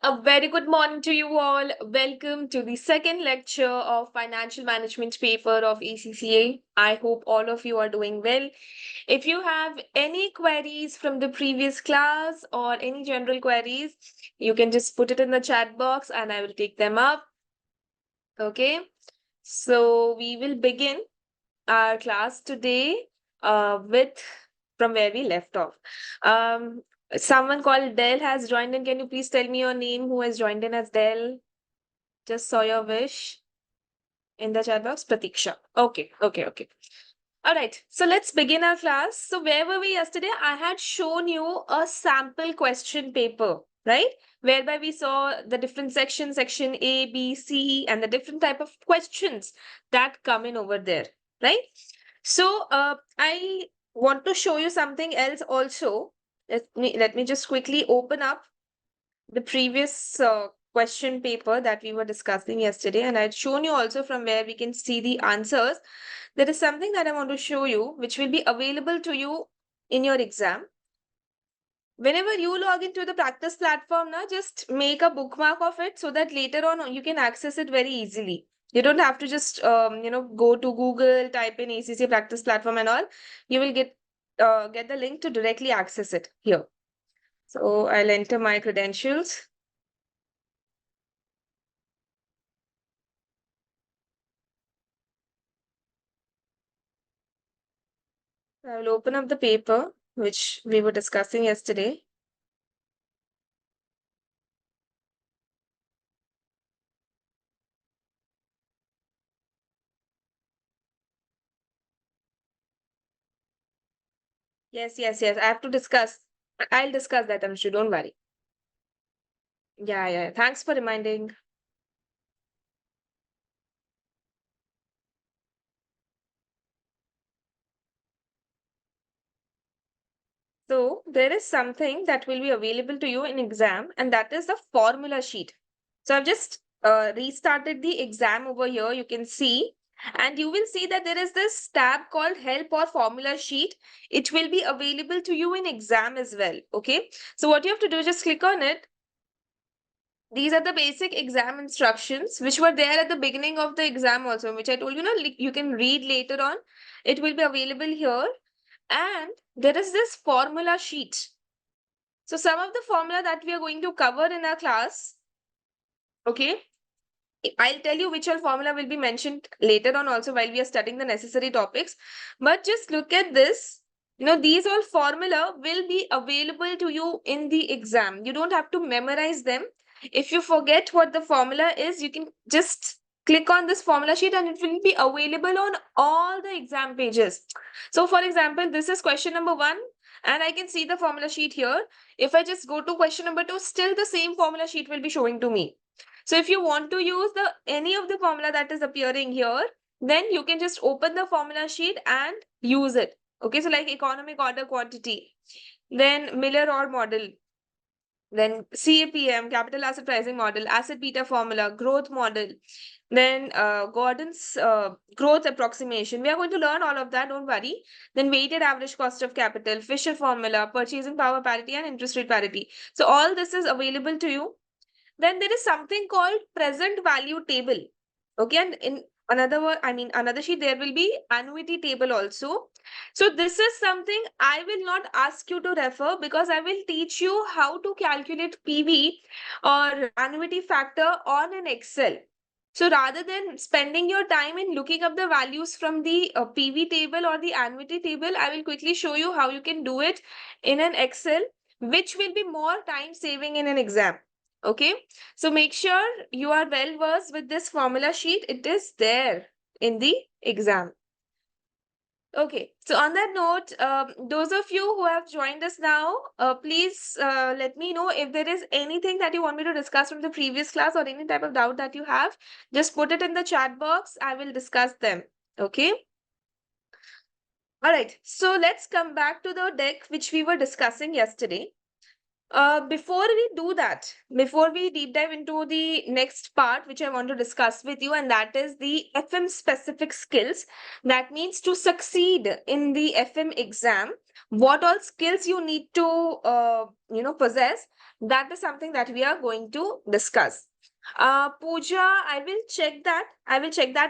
A very good morning to you all. Welcome to the second lecture of Financial Management paper of ACCA. I hope all of you are doing well. If you have any queries from the previous class or any general queries, you can just put it in the chat box and I will take them up. Okay, so we will begin our class today with from where we left off. Someone called Del has joined in. Can you please tell me your name? Who has joined in as Del? Just saw your wish in the chat box. Pratiksha. Okay. All right. So let's begin our class. So where were we yesterday? I had shown you a sample question paper, right? Whereby we saw the different sections, section A, B, C, and the different type of questions that come in over there, right? So I want to show you something else also. Let me just quickly open up the previous question paper that we were discussing yesterday, and I'd shown you also from where we can see the answers. There is something that I want to show you, which will be available to you in your exam. Whenever you log into the practice platform, now just make a bookmark of it so that later on you can access it very easily. You don't have to just go to Google, type in ACCA practice platform and all. You will get the link to directly access it here. So I'll enter my credentials. I will open up the paper which we were discussing yesterday. Yes. I have to discuss. I'll discuss that, Anushka. Don't worry. Yeah. Thanks for reminding. So there is something that will be available to you in exam, and that is the formula sheet. So I've just restarted the exam over here. You can see, and you will see that there is this tab called help or formula sheet. It will be available to you in exam as well. Okay. So what you have to do is just click on it. These are the basic exam instructions which were there at the beginning of the exam also, which I told you, you can read later on. It will be available here. And there is this formula sheet. So some of the formula that we are going to cover in our class, okay, I'll tell you which all formula will be mentioned later on also while we are studying the necessary topics. But just look at this. These all formula will be available to you in the exam. You don't have to memorize them. If you forget what the formula is, you can just click on this formula sheet and it will be available on all the exam pages. So for example, this is question number 1 and I can see the formula sheet here. If I just go to question number 2, still the same formula sheet will be showing to me. So if you want to use any of the formula that is appearing here, then you can just open the formula sheet and use it. Okay, so like economic order quantity, then Miller Orr model, then CAPM, capital asset pricing model, asset beta formula, growth model, then Gordon's growth approximation. We are going to learn all of that, don't worry. Then weighted average cost of capital, Fisher formula, purchasing power parity, and interest rate parity. So all this is available to you. Then there is something called present value table. Okay, and in another sheet, there will be annuity table also. So this is something I will not ask you to refer because I will teach you how to calculate PV or annuity factor on an Excel. So rather than spending your time in looking up the values from the PV table or the annuity table, I will quickly show you how you can do it in an Excel, which will be more time saving in an exam. Okay, so make sure you are well versed with this formula sheet. It is there in the exam. Okay, so on that note, those of you who have joined us now, please let me know if there is anything that you want me to discuss from the previous class or any type of doubt that you have. Just put it in the chat box. I will discuss them. Okay. All right, so let's come back to the deck which we were discussing yesterday. Before we do that, before we deep dive into the next part, which I want to discuss with you, and that is the FM specific skills. That means to succeed in the FM exam, what all skills you need to possess. That is something that we are going to discuss. Pooja, I will check that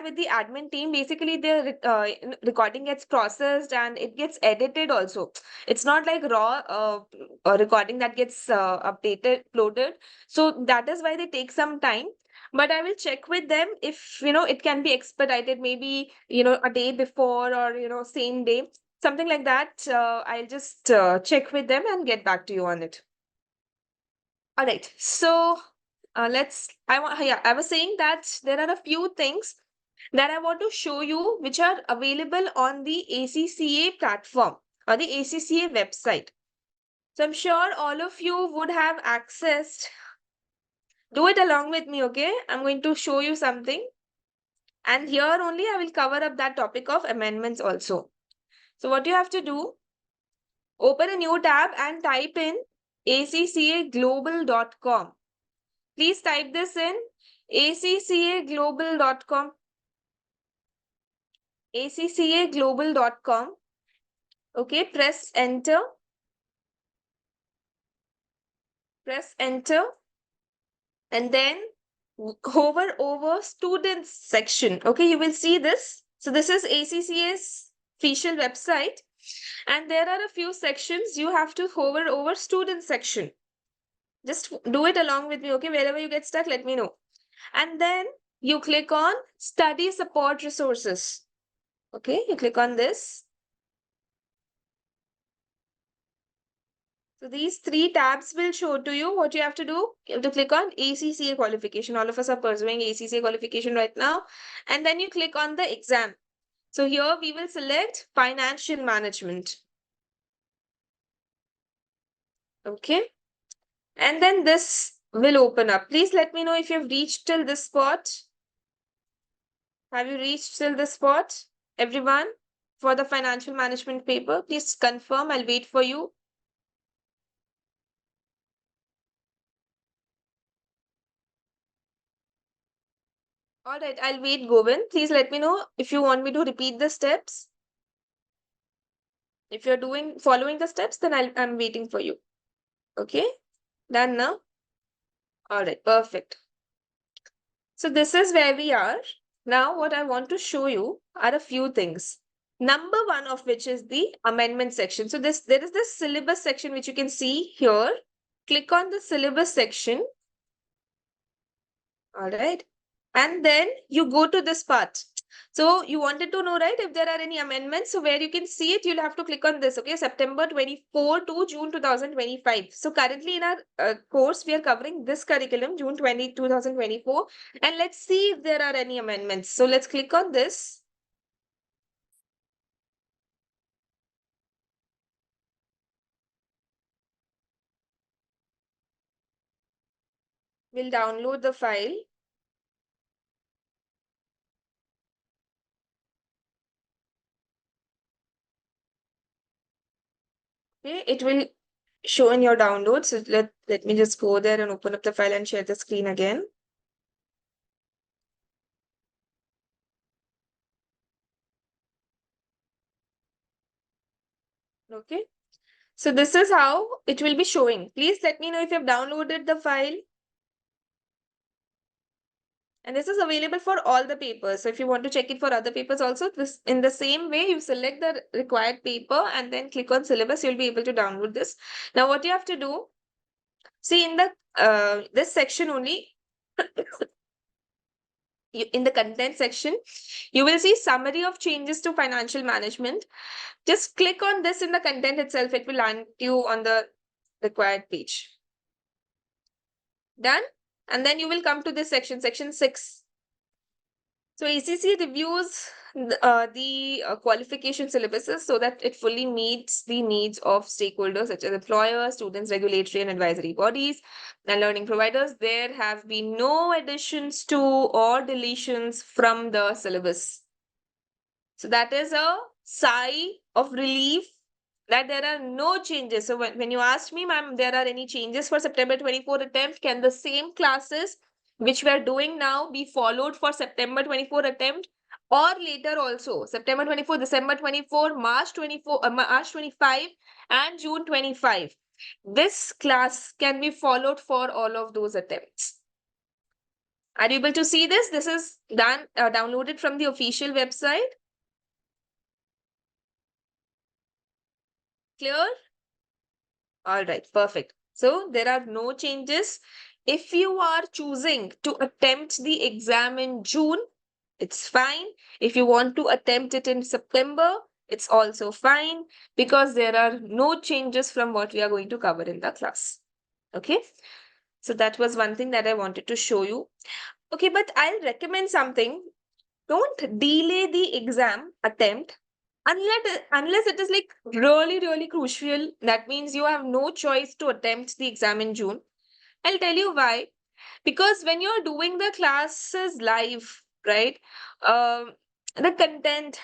with the admin team. Basically, the recording gets processed and it gets edited also. It's not like raw recording that gets uploaded. So that is why they take some time. But I will check with them if it can be expedited, maybe a day before, or same day, something like that. I'll just check with them and get back to you on it. All right. So I was saying that there are a few things that I want to show you which are available on the ACCA platform or the ACCA website. So I'm sure all of you would have accessed. Do it along with me, okay? I'm going to show you something. And here only I will cover up that topic of amendments also. So what you have to do, open a new tab and type in accaglobal.com. Please type this in accaglobal.com. accaglobal.com. Okay, press enter. Press enter. And then hover over students section. Okay, you will see this. So this is ACCA's official website. And there are a few sections. You have to hover over student section. Just do it along with me, okay? Wherever you get stuck, let me know. And then you click on study support resources. Okay, you click on this. So these three tabs will show to you what you have to do. You have to click on ACCA qualification. All of us are pursuing ACCA qualification right now. And then you click on the exam. So here we will select financial management. Okay. And then this will open up. Please let me know if you've reached till this spot. Have you reached till this spot? Everyone, for the financial management paper, please confirm. I'll wait for you. All right, I'll wait, Govind. Please let me know if you want me to repeat the steps. If you're following the steps, then I'm waiting for you. Okay, done now? All right, perfect. So this is where we are. Now, what I want to show you are a few things. Number one of which is the amendment section. So there is this syllabus section which you can see here. Click on the syllabus section. All right. And then you go to this part. So you wanted to know, right, if there are any amendments. So where you can see it, you'll have to click on this, okay? September 24 to June 2025. So currently in our course, we are covering this curriculum, June 2024. And let's see if there are any amendments. So let's click on this. We'll download the file. Okay, it will show in your download. So let me just go there and open up the file and share the screen again. Okay. So this is how it will be showing. Please let me know if you have downloaded the file. And this is available for all the papers. So if you want to check it for other papers also, this in the same way, you select the required paper and then click on syllabus, you'll be able to download this. Now what you have to do, see in the this section only, in the content section, you will see summary of changes to financial management. Just click on this in the content itself. It will land you on the required page. Done? And then you will come to this section, section 6. So ACC reviews the qualification syllabuses so that it fully meets the needs of stakeholders such as employers, students, regulatory and advisory bodies, and learning providers. There have been no additions to or deletions from the syllabus. So that is a sigh of relief that there are no changes. So when you asked me, ma'am, there are any changes for September 24 attempt, can the same classes which we are doing now be followed for September 24 attempt? or later also, September 24, December 24, March 24, March 25, and June 25. This class can be followed for all of those attempts. Are you able to see this? This is done, downloaded from the official website. Clear? All right, perfect. So there are no changes. If you are choosing to attempt the exam in June, it's fine. If you want to attempt it in September, it's also fine because there are no changes from what we are going to cover in the class. Okay. So that was one thing that I wanted to show you. Okay, but I'll recommend something. Don't delay the exam attempt unless it is like really crucial. That means you have no choice to attempt the exam in June. I'll tell you why. Because when you're doing the classes live, right, the content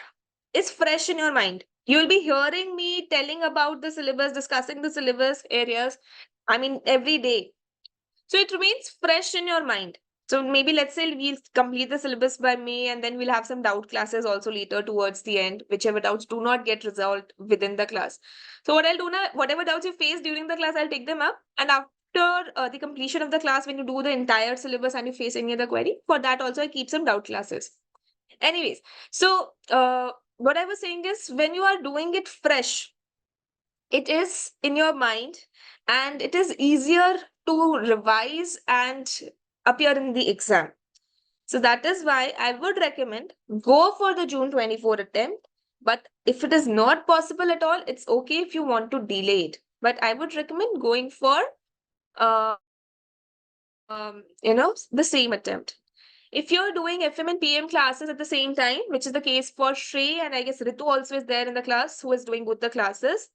is fresh in your mind. You'll be hearing me telling about the syllabus, discussing the syllabus areas, I mean, every day. So it remains fresh in your mind. So maybe let's say we'll complete the syllabus by May, and then we'll have some doubt classes also later towards the end, whichever doubts do not get resolved within the class. So what I'll do now, whatever doubts you face during the class, I'll take them up. And after the completion of the class, when you do the entire syllabus and you face any other query, for that also I keep some doubt classes. Anyways, so what I was saying is when you are doing it fresh, it is in your mind and it is easier to revise and appear in the exam. So that is why I would recommend go for the June 24 attempt. But if it is not possible at all, it's okay if you want to delay it. But I would recommend going for uh, the same attempt. If you're doing FM and PM classes at the same time, which is the case for Shrey, and I guess Ritu also is there in the class who is doing both the classes,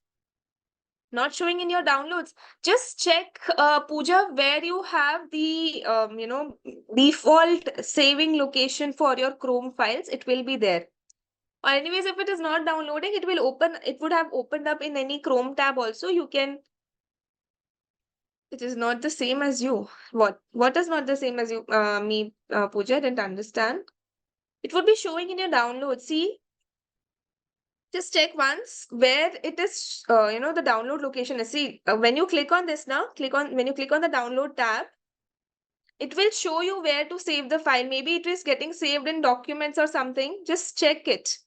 not showing in your downloads, just check, Pooja, where you have the default saving location for your Chrome files. It will be there. Or anyways, if it is not downloading, it would have opened up in any Chrome tab also. You can, it is not the same as you. What is not the same as you? Pooja, I didn't understand. It would be showing in your download. See, just check once where it is, the download location is. See, when you click on this now, when you click on the download tab, it will show you where to save the file. Maybe it is getting saved in documents or something. Just check it.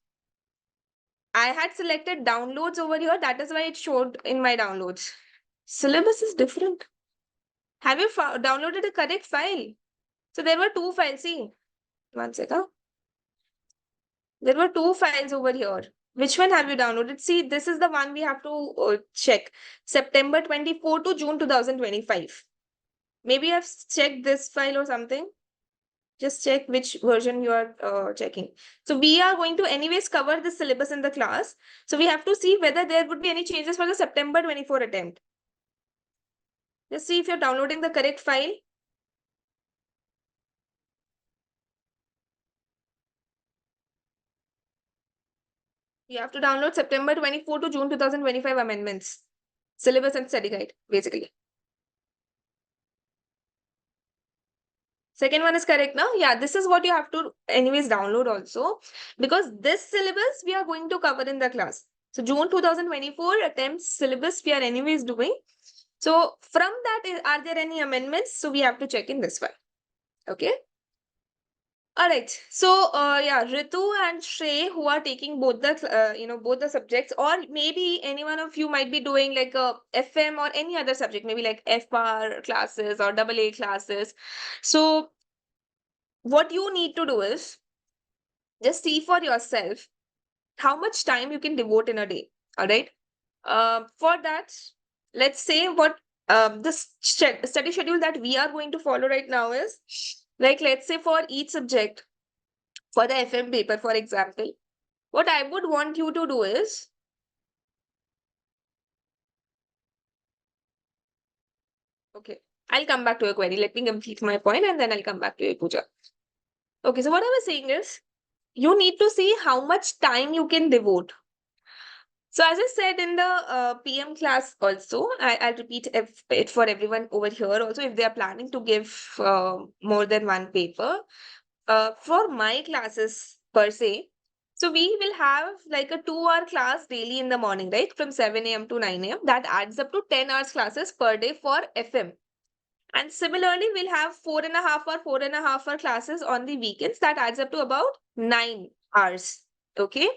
I had selected downloads over here. That is why it showed in my downloads. Syllabus is different. Have you downloaded the correct file? So there were two files. See, one second. There were two files over here. Which one have you downloaded? See, this is the one we have to check. September 24 to June 2025. Maybe I've checked this file or something. Just check which version you are checking. So we are going to anyways cover the syllabus in the class. So we have to see whether there would be any changes for the September 24 attempt. Just see if you're downloading the correct file. You have to download September 24 to June 2025 amendments. Syllabus and study guide, basically. Second one is correct now. Yeah, this is what you have to anyways download also. Because this syllabus we are going to cover in the class. So June 2024 attempts syllabus we are anyways doing. So from that, are there any amendments? So we have to check in this one. Okay. All right. So yeah, Ritu and Shrey who are taking both the both the subjects, or maybe any one of you might be doing like a FM or any other subject, maybe like FR classes or AA classes. So what you need to do is just see for yourself how much time you can devote in a day. All right. For that, let's say what the study schedule that we are going to follow right now is like, let's say for each subject, for the FM paper, for example, what I would want you to do is, okay, I'll come back to your query. Let me complete my point and then I'll come back to your Pooja. Okay, so what I was saying is, you need to see how much time you can devote. So as I said in the PM class also, I'll repeat it for everyone over here also if they are planning to give more than one paper. For my classes per se. So we will have like a 2-hour class daily in the morning, right? From 7 a.m. to 9 a.m. That adds up to 10 hours classes per day for FM. And similarly, we'll have 4.5 hour classes on the weekends. That adds up to about 9 hours. Okay.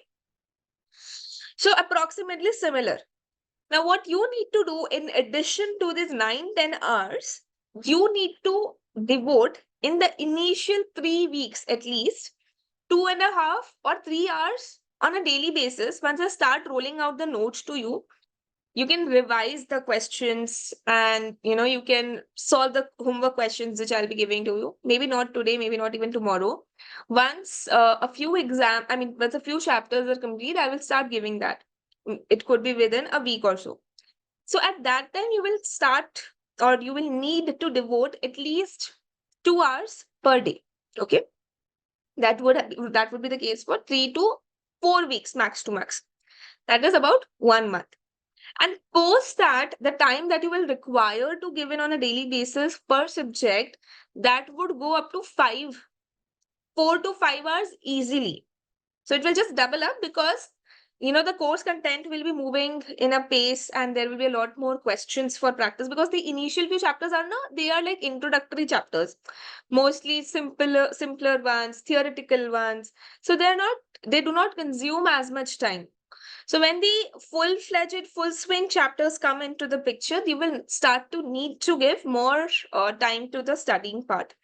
So approximately similar. Now, what you need to do in addition to these 9-10 hours, you need to devote in the initial 3 weeks at least 2.5 or 3 hours on a daily basis. Once I start rolling out the notes to you, you can revise the questions, and you can solve the homework questions which I'll be giving to you. Maybe not today, maybe not even tomorrow. Once once a few chapters are complete, I will start giving that. It could be within a week or so. So at that time, you will start, or you will need to devote at least 2 hours per day. Okay, that would be the case for 3 to 4 weeks max to max. That is about 1 month. And post that, the time that you will require to give in on a daily basis per subject, that would go up to 4 to 5 hours easily. So it will just double up, because the course content will be moving in a pace, and there will be a lot more questions for practice, because the initial few chapters are they are like introductory chapters, mostly simpler ones, theoretical ones. So they do not consume as much time. So when the full-fledged, full-swing chapters come into the picture, you will start to need to give more time to the studying part.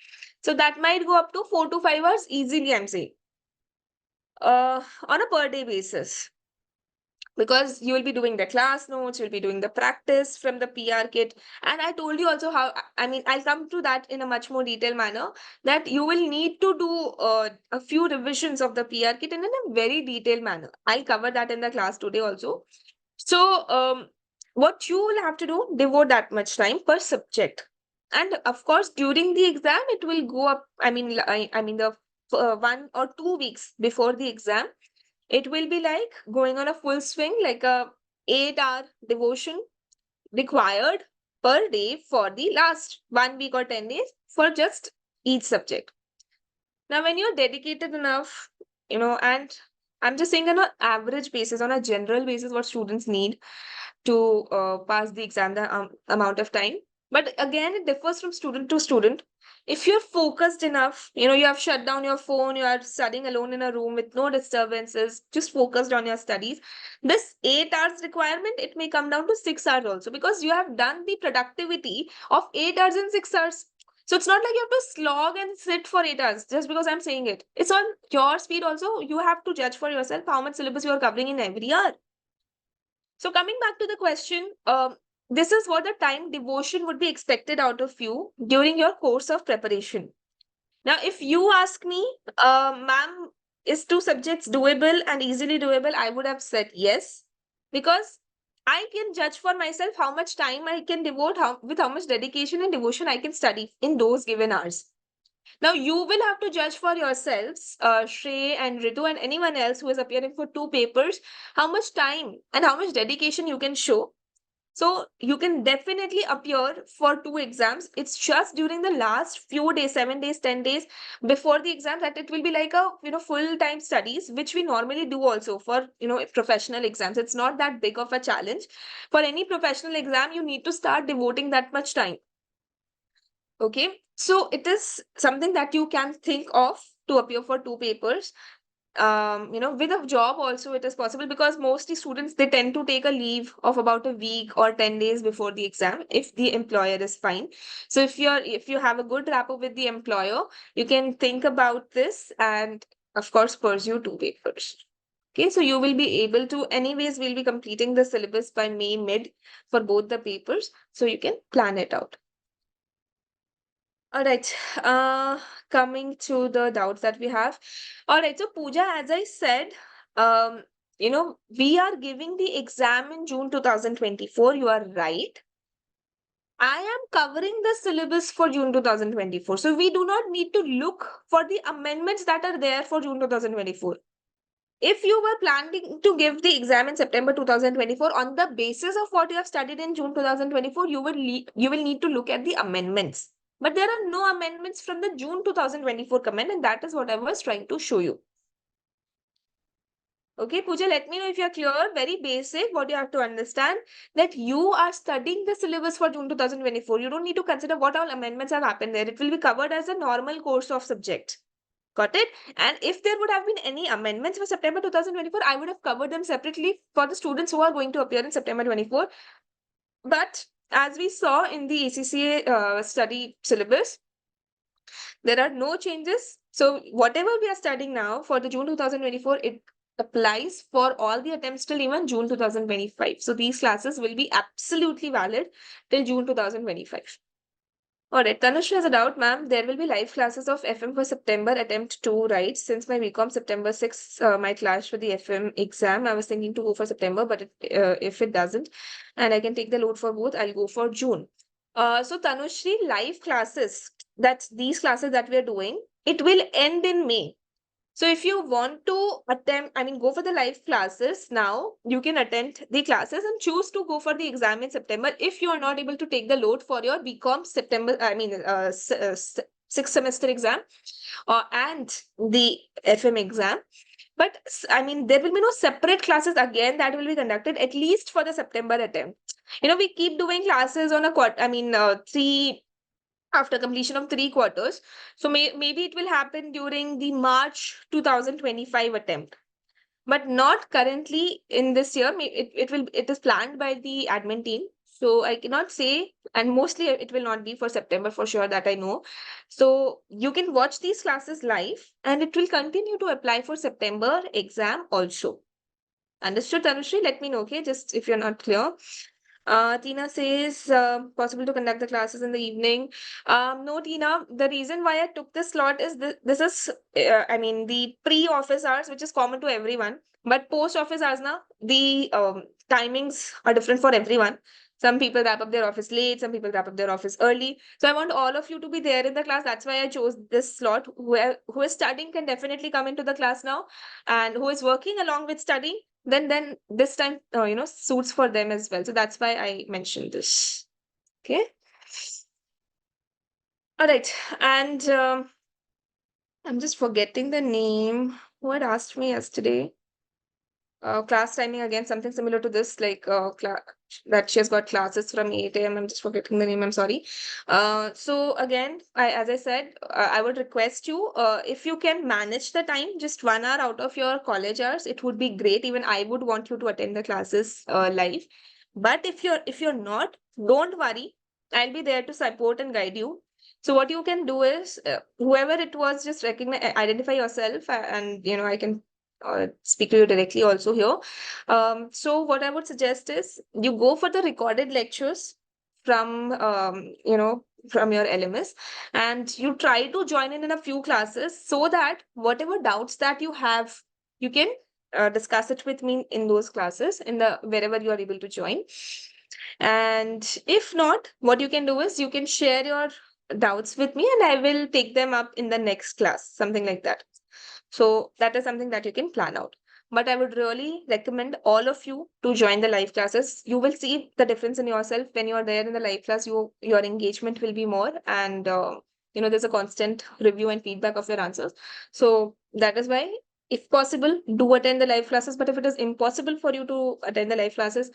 So that might go up to 4 to 5 hours easily, I'm saying, on a per day basis, because you will be doing the class notes, you'll be doing the practice from the PR kit. And I told you also how, I'll come to that in a much more detailed manner, that you will need to do a few revisions of the PR kit in a very detailed manner. I'll cover that in the class today also. So what you will have to do, devote that much time per subject. And of course, during the exam, it will go up. The 1 or 2 weeks before the exam, it will be like going on a full swing, like a 8-hour devotion required per day for the last 1 week or 10 days for just each subject. Now, when you're dedicated enough, and I'm just saying on an average basis, on a general basis, what students need to pass the exam, the amount of time. But again, it differs from student to student. If you're focused enough, you have shut down your phone, you are studying alone in a room with no disturbances, just focused on your studies, this 8 hours requirement, it may come down to 6 hours also, because you have done the productivity of 8 hours in 6 hours. So it's not like you have to slog and sit for 8 hours just because I'm saying it. It's on your speed also. You have to judge for yourself how much syllabus you are covering in every hour. So coming back to the question, this is what the time devotion would be expected out of you during your course of preparation. Now, if you ask me, ma'am, is 2 subjects doable and easily doable? I would have said yes, because I can judge for myself how much time I can devote, with how much dedication and devotion I can study in those given hours. Now, you will have to judge for yourselves, Shrey and Ritu and anyone else who is appearing for 2 papers, how much time and how much dedication you can show. So you can definitely appear for 2 exams. It's just during the last few days, 7 days, 10 days before the exam, that it will be like a full-time studies, which we normally do also for professional exams. It's not that big of a challenge. For any professional exam, you need to start devoting that much time. Okay, so it is something that you can think of to appear for 2 papers. With a job also it is possible, because mostly students, they tend to take a leave of about a week or 10 days before the exam if the employer is fine. So if you have a good rapport with the employer, you can think about this and of course pursue 2 papers. Okay, so you will be able to, anyways, we'll be completing the syllabus by May mid for both the papers, so you can plan it out. All right. Coming to the doubts that we have. All right. So, Pooja, as I said, we are giving the exam in June 2024. You are right. I am covering the syllabus for June 2024. So, we do not need to look for the amendments that are there for June 2024. If you were planning to give the exam in September 2024 on the basis of what you have studied in June 2024, you will need to look at the amendments. But there are no amendments from the June 2024 comment, and that is what I was trying to show you. Okay, Pooja, let me know if you're clear. Very basic. What you have to understand that you are studying the syllabus for June 2024. You don't need to consider what all amendments have happened there. It will be covered as a normal course of subject. Got it? And if there would have been any amendments for September 2024, I would have covered them separately for the students who are going to appear in September 24. But as we saw in the ACCA study syllabus, there are no changes. So whatever we are studying now for the June 2024, it applies for all the attempts till even June 2025. So these classes will be absolutely valid till June 2025. All right, Tanush has a doubt, ma'am. There will be live classes of FM for September attempt 2, right? Since my BCom September 6 might clash with the FM exam, I was thinking to go for September, but if it doesn't, and I can take the load for both, I'll go for June. So Tanushri, live classes, that's these classes that we are doing, it will end in May. So if you want to go for the live classes now, you can attend the classes and choose to go for the exam in September if you are not able to take the load for your BCom sixth semester exam and the FM exam. But there will be no separate classes again that will be conducted at least for the September attempt. We keep doing classes on a three after completion of 3 quarters. So maybe it will happen during the March 2025 attempt, but not currently in this year. It is planned by the admin team. So I cannot say, and mostly it will not be for September for sure, that I know. So you can watch these classes live and it will continue to apply for September exam also. Understood, Tanushri? Let me know, okay? Just if you're not clear. Tina says, possible to conduct the classes in the evening. No, Tina, the reason why I took this slot is this is, the pre-office hours, which is common to everyone. But post-office hours now, the timings are different for everyone. Some people wrap up their office late, some people wrap up their office early. So I want all of you to be there in the class. That's why I chose this slot. Who is studying can definitely come into the class now. And who is working along with studying, then this time suits for them as well. So that's why I mentioned this. Okay. All right. And I'm just forgetting the name. Who had asked me yesterday? Class timing again, something similar to this, like that she has got classes from 8 a.m. I'm just forgetting the name. I'm sorry. So again, as I said, I would request you, if you can manage the time, just 1 hour out of your college hours, it would be great. Even I would want you to attend the classes live. But if you're not, don't worry. I'll be there to support and guide you. So what you can do is, whoever it was, just identify yourself, and I can speak to you directly also here. So what I would suggest is you go for the recorded lectures from from your LMS, and you try to join in a few classes so that whatever doubts that you have, you can discuss it with me in those classes in the wherever you are able to join. And if not, what you can do is you can share your doubts with me and I will take them up in the next class, something like that. So that is something that you can plan out. But I would really recommend all of you to join the live classes. You will see the difference in yourself when you are there in the live class. Your engagement will be more, and there's a constant review and feedback of your answers. So that is why, if possible, do attend the live classes. But if it is impossible for you to attend the live classes,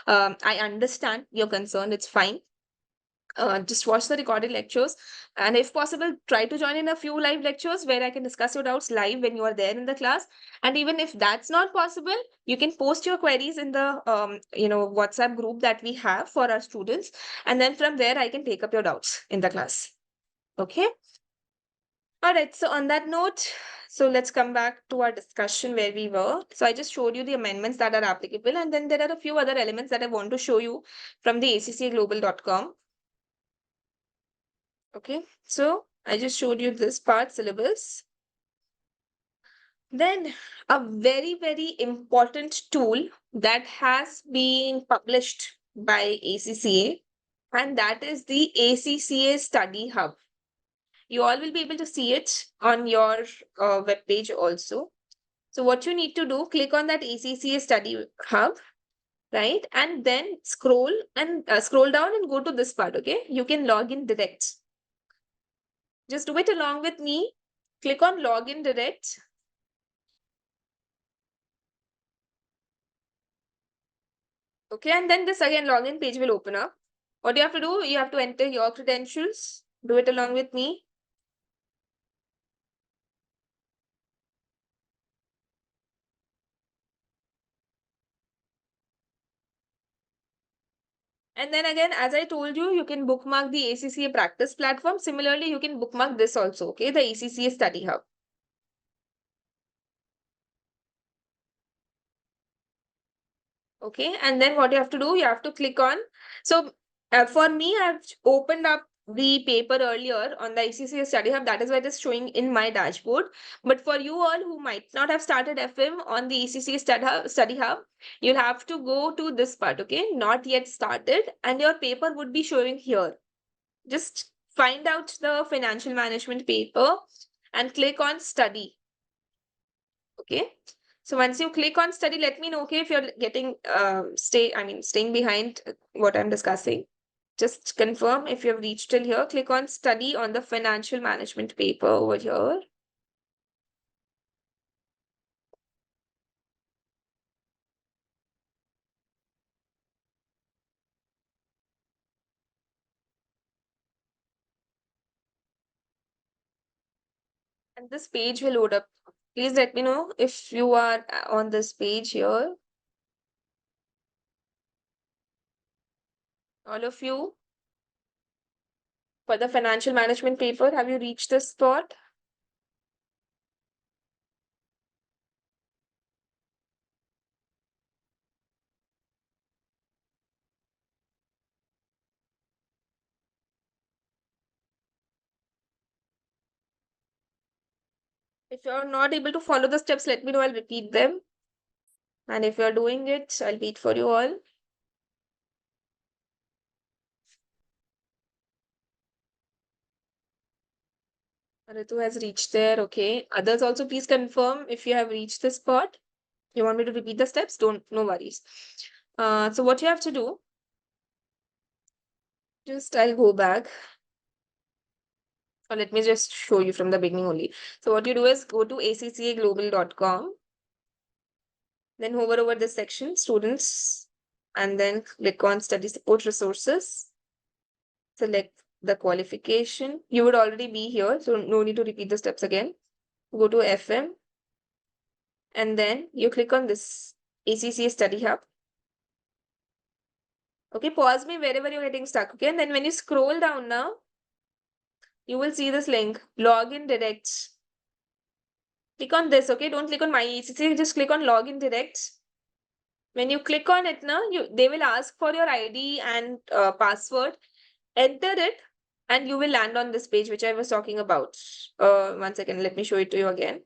I understand your concern. It's fine. Just watch the recorded lectures, and if possible, try to join in a few live lectures where I can discuss your doubts live when you are there in the class. And even if that's not possible, you can post your queries in the WhatsApp group that we have for our students, and then from there I can take up your doubts in the class. Okay. All right, so on that note, so let's come back to our discussion where we were. So I just showed you the amendments that are applicable, and then there are a few other elements that I want to show you from the accaglobal.com. Okay, so I just showed you this part syllabus. Then a very, very important tool that has been published by ACCA, and that is the ACCA Study Hub. You all will be able to see it on your web page also. So what you need to do, click on that ACCA Study Hub, right? And then scroll down and go to this part, okay? You can log in direct. Just do it along with me. Click on login direct. Okay, and then this again login page will open up. What you have to do, you have to enter your credentials. Do it along with me. And then again, as I told you, you can bookmark the ACCA practice platform. Similarly, you can bookmark this also, okay, the ACCA Study Hub. Okay, and then what you have to do, you have to click on. So for me, I've opened up the paper earlier on the ACCA Study Hub. That is why it is showing in my dashboard. But for you all who might not have started FM on the ACCA Study Hub, you'll have to go to this part, okay, not yet started, and your paper would be showing here. Just find out the financial management paper and click on study. Okay. So once you click on study, let me know, okay, if you're getting staying behind what I'm discussing. Just confirm if you've reached till here. Click on study on the financial management paper over here. And this page will load up. Please let me know if you are on this page here. All of you, for the financial management paper, have you reached this spot? If you're not able to follow the steps, let me know. I'll repeat them. And if you're doing it, I'll wait for you all. Ritu has reached there. Okay. Others also, please confirm if you have reached this spot. You want me to repeat the steps? Don't, no worries. So what you have to do, just I'll go back. Or let me just show you from the beginning only. So what you do is go to accaglobal.com, then hover over this section, students, and then click on study support resources. Select the qualification. You would already be here, so no need to repeat the steps again. Go to FM, and then you click on this ACCA Study Hub. Okay, pause me wherever you're getting stuck. Okay, and then when you scroll down now, you will see this link, login direct. Click on this, okay? Don't click on my ACCA, just click on login direct. When you click on it now, they will ask for your ID and password. Enter it, and you will land on this page, which I was talking about. 1 second, let me show it to you again.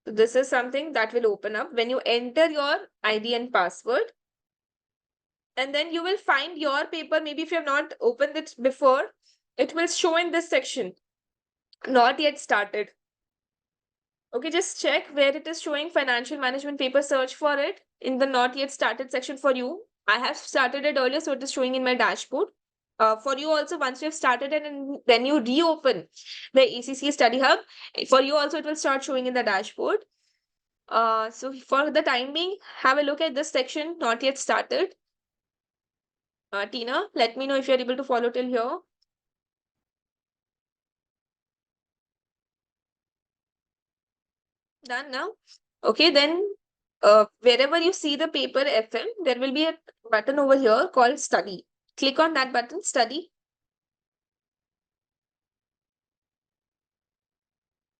So this is something that will open up when you enter your ID and password. And then you will find your paper. Maybe if you have not opened it before, it will show in this section. Not yet started. Okay, just check where it is showing financial management paper. Search for it in the not yet started section for you. I have started it earlier, so it is showing in my dashboard. For you also, once you have started it and then you reopen the ACCA Study Hub, for you also it will start showing in the dashboard. So for the time being, have a look at this section, not yet started. Tina, let me know if you're able to follow till here. Done now? Okay, then wherever you see the paper FM, there will be a button over here called study. Click on that button, study.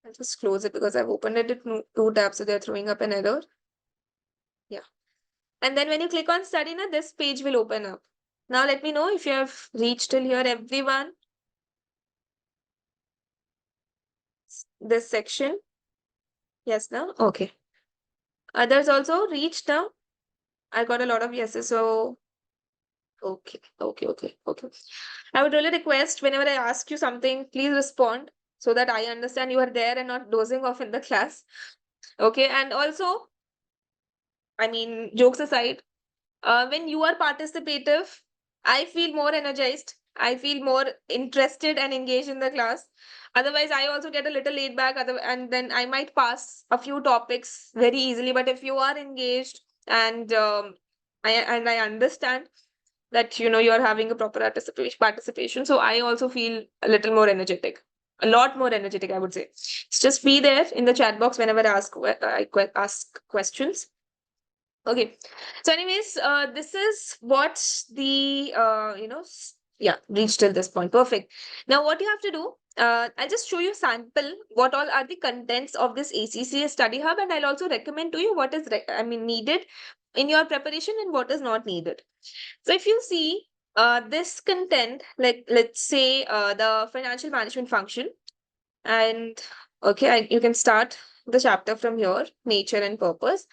I'll just close it because I've opened it in two tabs, so they're throwing up an error. Yeah. And then when you click on study, now this page will open up. Now let me know if you have reached till here, everyone. This section. Yes, now? Okay. Others also reached now. I got a lot of yeses, so okay. I would really request whenever I ask you something, please respond so that I understand you are there and not dozing off in the class. Okay, and also, I mean, jokes aside, when you are participative, I feel more energized. I feel more interested and engaged in the class. Otherwise, I also get a little laid back, and then I might pass a few topics very easily. But if you are engaged and And I understand that you're having a proper participation. So I also feel a little more energetic, a lot more energetic, I would say. Just be there in the chat box whenever I ask questions. Okay. So, anyways, this is what the yeah, reached till this point. Perfect. Now, what you have to do, I'll just show you sample what all are the contents of this ACCA study hub, and I'll also recommend to you what is needed in your preparation and what is not needed. So, if you see this content, like let's say the financial management function, and okay, you can start the chapter from here, nature and purpose.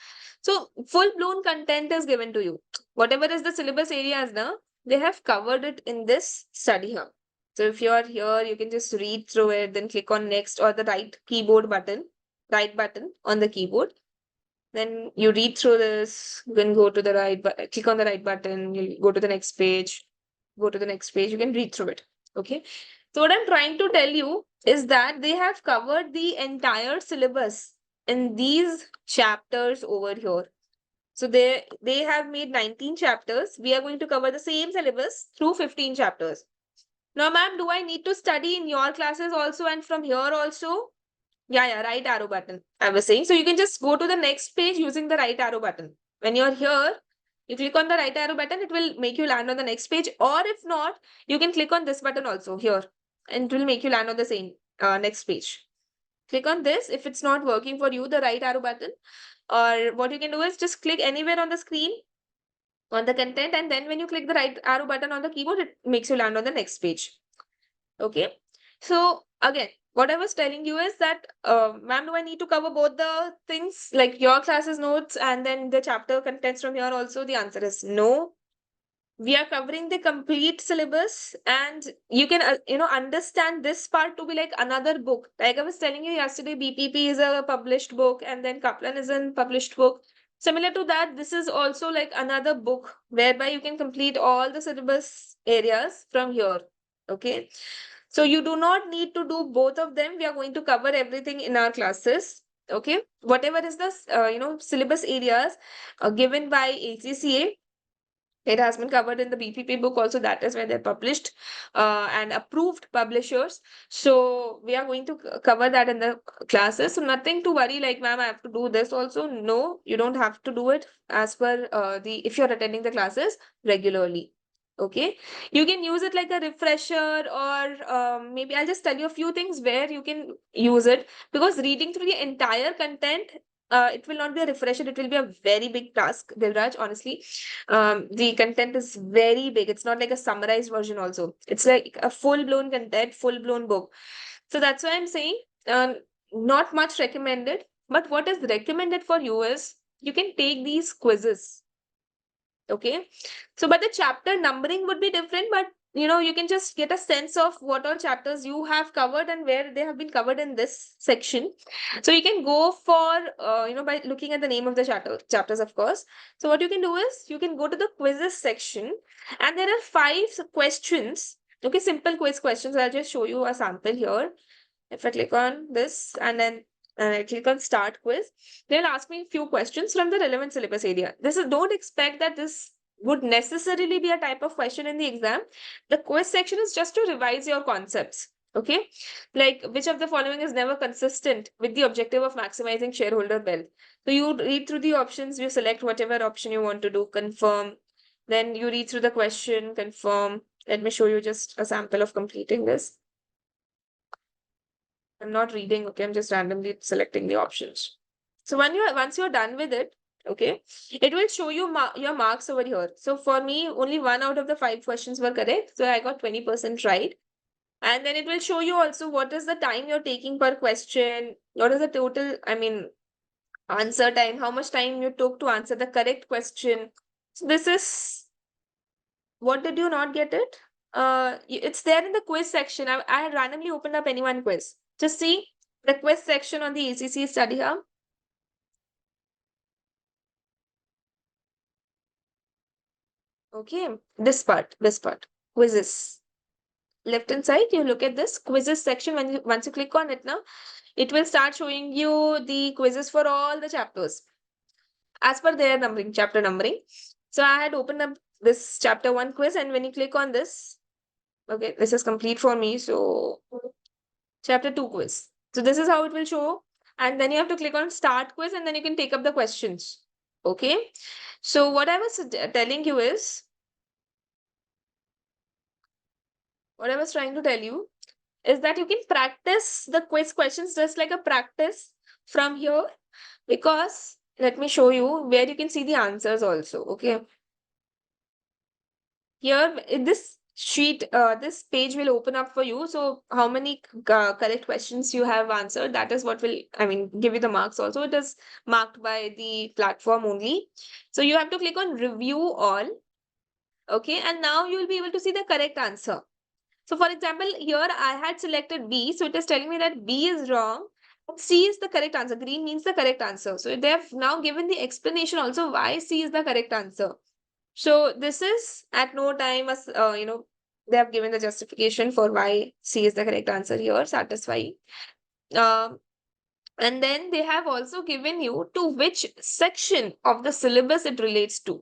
So full blown content is given to you. Whatever is the syllabus areas now, they have covered it in this study hub. So if you are here, you can just read through it, then click on next or the right button on the keyboard. Then you read through this, then go to the click on the right button, you go to the next page, go to the next page, you can read through it. Okay. So what I'm trying to tell you is that they have covered the entire syllabus in these chapters over here. So they have made 19 chapters. We are going to cover the same syllabus through 15 chapters. Now, ma'am, do I need to study in your classes also and from here also? Yeah, right arrow button. I was saying. So you can just go to the next page using the right arrow button. When you're here, you click on the right arrow button, it will make you land on the next page. Or if not, you can click on this button also here, and it will make you land on the same next page. Click on this if it's not working for you, the right arrow button. Or what you can do is just click anywhere on the screen on the content, and then when you click the right arrow button on the keyboard, it makes you land on the next page. Okay. So again, what I was telling you is that, ma'am, do I need to cover both the things, like your classes notes and then the chapter contents from here also? The answer is no. We are covering the complete syllabus, and you can understand this part to be like another book. Like I was telling you yesterday, BPP is a published book, and then Kaplan is a published book. Similar to that, this is also like another book whereby you can complete all the syllabus areas from here. Okay. So you do not need to do both of them. We are going to cover everything in our classes. Okay. Whatever is the syllabus areas given by ACCA, it has been covered in the BPP book also. That is where they're published and approved publishers. So we are going to cover that in the classes. So nothing to worry like, ma'am, I have to do this also. No, you don't have to do it as per if you're attending the classes regularly. Okay. You can use it like a refresher, or maybe I'll just tell you a few things where you can use it, because reading through the entire content, it will not be a refresher. It will be a very big task, Dilraj, honestly. The content is very big. It's not like a summarized version also. It's like a full-blown content, full-blown book. So that's why I'm saying not much recommended. But what is recommended for you is you can take these quizzes. Okay. So, but the chapter numbering would be different, but you can just get a sense of what all chapters you have covered and where they have been covered in this section. So you can go for, by looking at the name of the chapters, of course. So what you can do is you can go to the quizzes section, and there are 5 questions. Okay, simple quiz questions. I'll just show you a sample here. If I click on this and then I click on start quiz, they'll ask me a few questions from the relevant syllabus area. Don't expect that this would necessarily be a type of question in the exam. The quiz section is just to revise your concepts. Okay. Like, which of the following is never consistent with the objective of maximizing shareholder wealth? So you read through the options, you select whatever option you want to do, confirm. Then you read through the question, confirm. Let me show you just a sample of completing this. I'm not reading, okay, I'm just randomly selecting the options. So once you're done with it, okay, it will show you your marks over here. So for me, only 1 out of the 5 questions were correct. So I got 20% right. And then it will show you also what is the time you're taking per question, what is the total, answer time, how much time you took to answer the correct question. So this is, what did you not get it? It's there in the quiz section. I randomly opened up any one quiz. Just see the quiz section on the ACC study hub. Okay, this part, quizzes. Left hand side, you look at this quizzes section. Once you click on it now, it will start showing you the quizzes for all the chapters as per their numbering, chapter numbering. So I had opened up this chapter 1 quiz, and when you click on this, okay, this is complete for me. So chapter 2 quiz. So this is how it will show. And then you have to click on start quiz, and then you can take up the questions. Okay. So what I was telling you is, what I was trying to tell you is that you can practice the quiz questions just like a practice from here, because let me show you where you can see the answers also. Okay. Here in this sheet, this page will open up for you. So how many correct questions you have answered, that is what will, I mean, give you the marks also. It is marked by the platform only. So you have to click on review all. Okay. And now you will be able to see the correct answer. So for example, here I had selected B. So it is telling me that B is wrong. C is the correct answer. Green means the correct answer. So they have now given the explanation also why C is the correct answer. So this is at no time as they have given the justification for why C is the correct answer here, satisfying. Um, and then they have also given you to which section of the syllabus it relates to.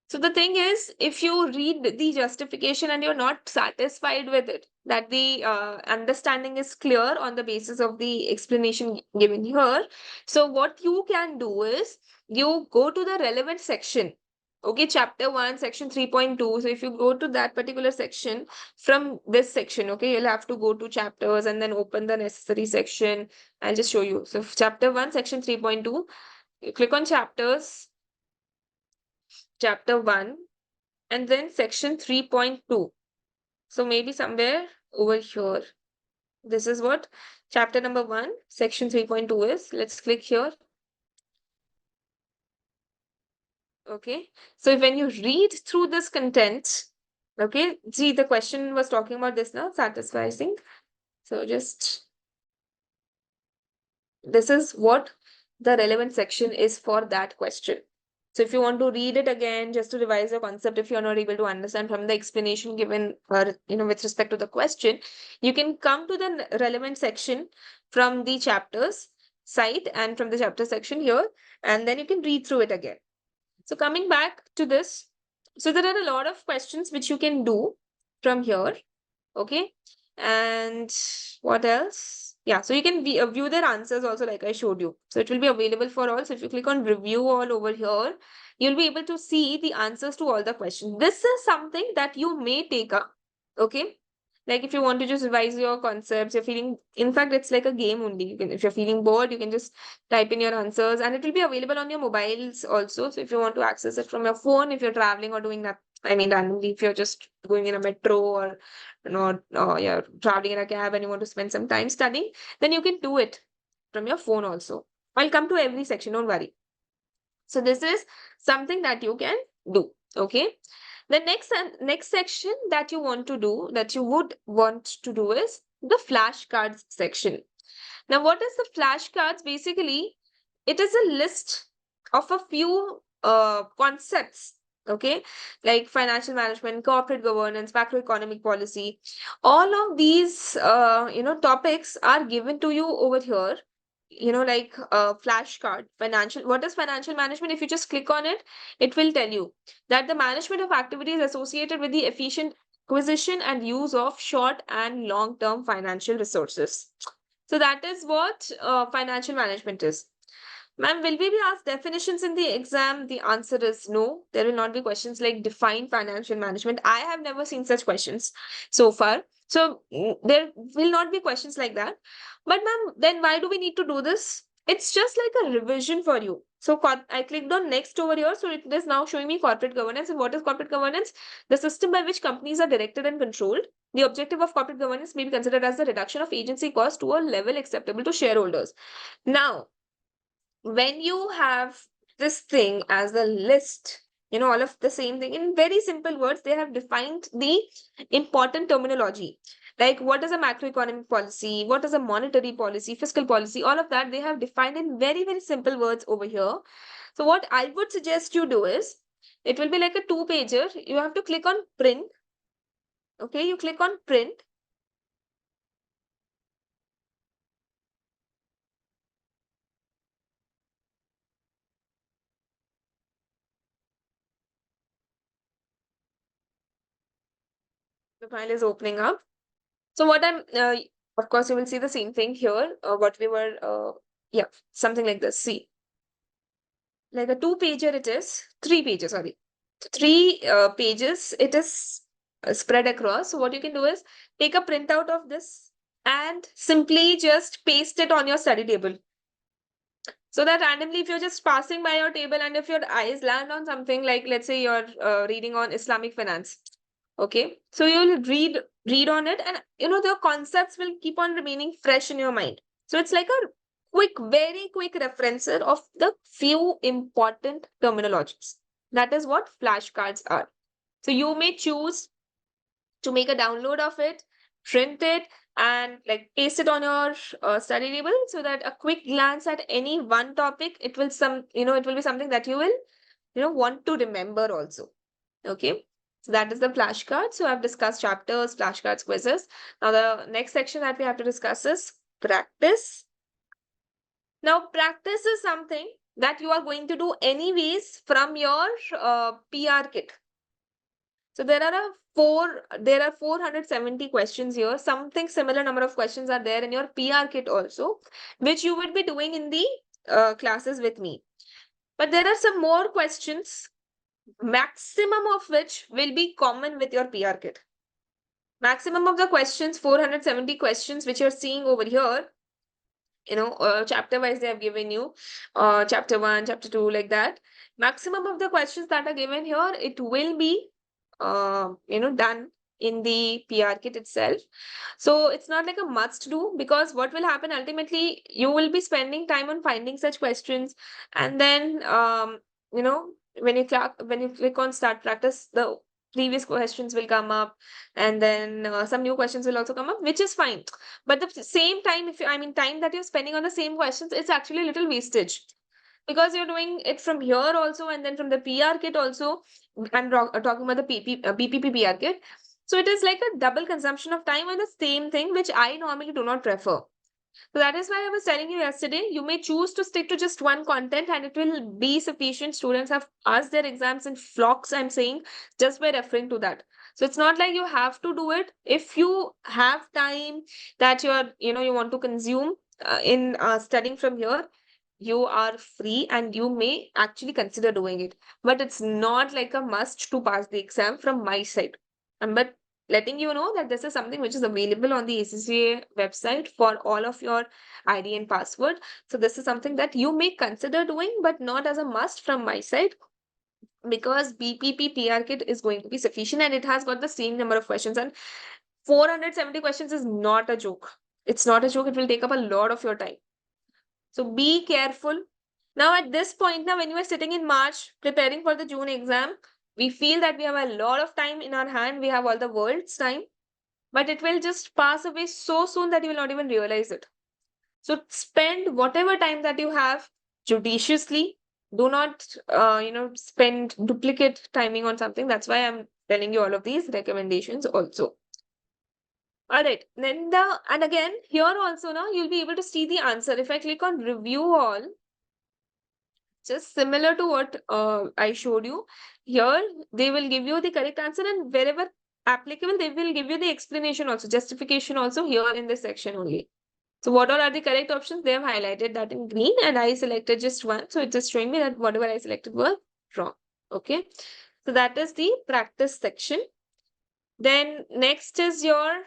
So the thing is, if you read the justification and you're not satisfied with it, that the understanding is clear on the basis of the explanation given here, so what you can do is you go to the relevant section. Okay, chapter 1, section 3.2. So if you go to that particular section from this section, okay, you'll have to go to chapters and then open the necessary section. I'll just show you. So chapter 1, section 3.2, you click on chapters, chapter 1, and then section 3.2. So maybe somewhere over here. This is what chapter number 1, section 3.2 is. Let's click here. Okay. So when you read through this content, okay, see the question was talking about this now, satisfying. So just this is what the relevant section is for that question. So if you want to read it again, just to revise your concept, if you're not able to understand from the explanation given, or with respect to the question, you can come to the relevant section from the chapters site and from the chapter section here, and then you can read through it again. So coming back to this, so there are a lot of questions which you can do from here. Okay. And what else? Yeah, so you can view their answers also, like I showed you. So it will be available for all. So if you click on review all over here, you'll be able to see the answers to all the questions. This is something that you may take up. Okay. Like if you want to just revise your concepts, you're feeling, in fact, it's like a game only. You can, if you're feeling bored, you can just type in your answers, and it will be available on your mobiles also. So if you want to access it from your phone, if you're traveling or doing that, I mean, randomly, if you're just going in a metro or you're traveling in a cab and you want to spend some time studying, then you can do it from your phone also. I'll come to every section, don't worry. So this is something that you can do. Okay. The next section that you want to do, that you would want to do, is the flashcards section. Now, what is the flashcards? Basically, it is a list of a few concepts, okay, like financial management, corporate governance, macroeconomic policy. All of these, topics are given to you over here. Like a flashcard. What is financial management? If you just click on it, it will tell you that the management of activities associated with the efficient acquisition and use of short and long term financial resources. So that is what financial management is. Ma'am, will we be asked definitions in the exam? The answer is no. There will not be questions like define financial management. I have never seen such questions so far. So there will not be questions like that. But ma'am, then why do we need to do this? It's just like a revision for you. So I clicked on next over here. So it is now showing me corporate governance. And what is corporate governance? The system by which companies are directed and controlled. The objective of corporate governance may be considered as the reduction of agency cost to a level acceptable to shareholders. Now, when you have this thing as a list, all of the same thing in very simple words, they have defined the important terminology. Like what is a macroeconomic policy, what is a monetary policy, fiscal policy, all of that they have defined in very, very simple words over here. So what I would suggest you do is, it will be like a 2-pager. You have to click on print. Okay, you click on print. The file is opening up. So what of course, you will see the same thing here. What we were, yeah, something like this. See, like a 2-pager it is, 3 pages, sorry. 3 pages, it is spread across. So what you can do is take a printout of this and simply just paste it on your study table. So that randomly, if you're just passing by your table and if your eyes land on something like, let's say you're reading on Islamic finance, okay, so you'll read on it, and the concepts will keep on remaining fresh in your mind. So it's like a very quick referencer of the few important terminologies. That is what flashcards are. So you may choose to make a download of it, print it, and like paste it on your study table, so that a quick glance at any one topic, it will be something that you will want to remember also. Okay, so that is the flashcard. So I've discussed chapters, flashcards, quizzes. Now the next section that we have to discuss is practice. Now practice is something that you are going to do anyways from your PR kit. So there are 470 questions here. Something similar number of questions are there in your PR kit also, which you would be doing in the classes with me. But there are some more questions, maximum of which will be common with your PR kit. Maximum of the questions, 470 questions, which you're seeing over here, chapter wise they have given you, chapter 1, chapter 2, like that. Maximum of the questions that are given here, it will be done in the PR kit itself. So it's not like a must do, because what will happen ultimately, you will be spending time on finding such questions, and then when you click on start practice, the previous questions will come up, and then some new questions will also come up, which is fine. But the same time, time that you're spending on the same questions, it's actually a little wastage, because you're doing it from here also, and then from the PR kit also. Talking about the BPP PR kit. So it is like a double consumption of time on the same thing, which I normally do not prefer. So that is why I was telling you yesterday, you may choose to stick to just one content and it will be sufficient. Students have passed their exams in flocks, I'm saying, just by referring to that. So it's not like you have to do it. If you have time that you want to consume in studying from here, you are free and you may actually consider doing it. But it's not like a must to pass the exam from my side. But letting you know that this is something which is available on the ACCA website for all of your ID and password. So this is something that you may consider doing, but not as a must from my side, because BPP PR kit is going to be sufficient and it has got the same number of questions. And 470 questions is not a joke. It's not a joke. It will take up a lot of your time. So be careful. Now at this point, now when you are sitting in March preparing for the June exam, we feel that we have a lot of time in our hand. We have all the world's time, but it will just pass away so soon that you will not even realize it. So spend whatever time that you have judiciously. Do not, spend duplicate timing on something. That's why I'm telling you all of these recommendations also. All right. And again, here also now you'll be able to see the answer. If I click on review all, just similar to what I showed you, here they will give you the correct answer, and wherever applicable, they will give you the explanation also, justification also here in this section only. So what all are the correct options? They have highlighted that in green, and I selected just one. So it's just showing me that whatever I selected was wrong. Okay. So that is the practice section. Then next is your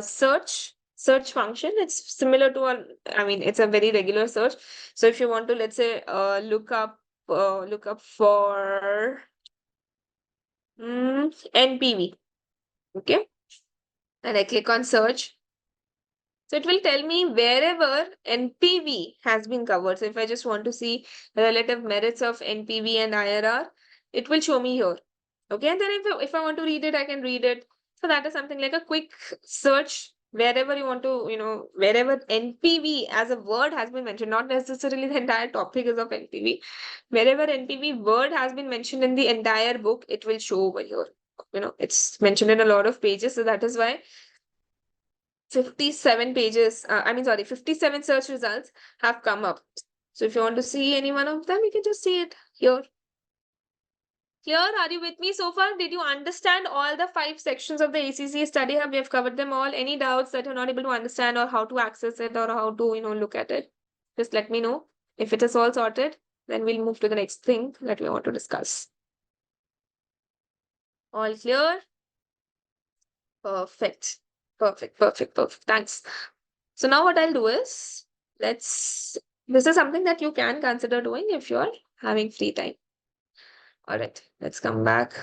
search function. It's similar to it's a very regular search. So if you want to, let's say, look up for NPV, okay, and I click on search. So it will tell me wherever NPV has been covered. So if I just want to see relative merits of NPV and IRR, it will show me here. Okay, and then if I want to read it, I can read it. So that is something like a quick search wherever you want to, wherever NPV as a word has been mentioned, not necessarily the entire topic is of NPV. Wherever NPV word has been mentioned in the entire book, it will show over here. It's mentioned in a lot of pages. So that is why 57 pages, 57 search results have come up. So if you want to see any one of them, you can just see it here. Clear? Are you with me so far? Did you understand all the 5 sections of the ACCA study hub? We have covered them all. Any doubts that you're not able to understand or how to access it or how to, look at it? Just let me know. If it is all sorted, then we'll move to the next thing that we want to discuss. All clear? Perfect. Perfect, perfect, perfect. Thanks. So now what I'll do is, this is something that you can consider doing if you're having free time. All right, let's come back.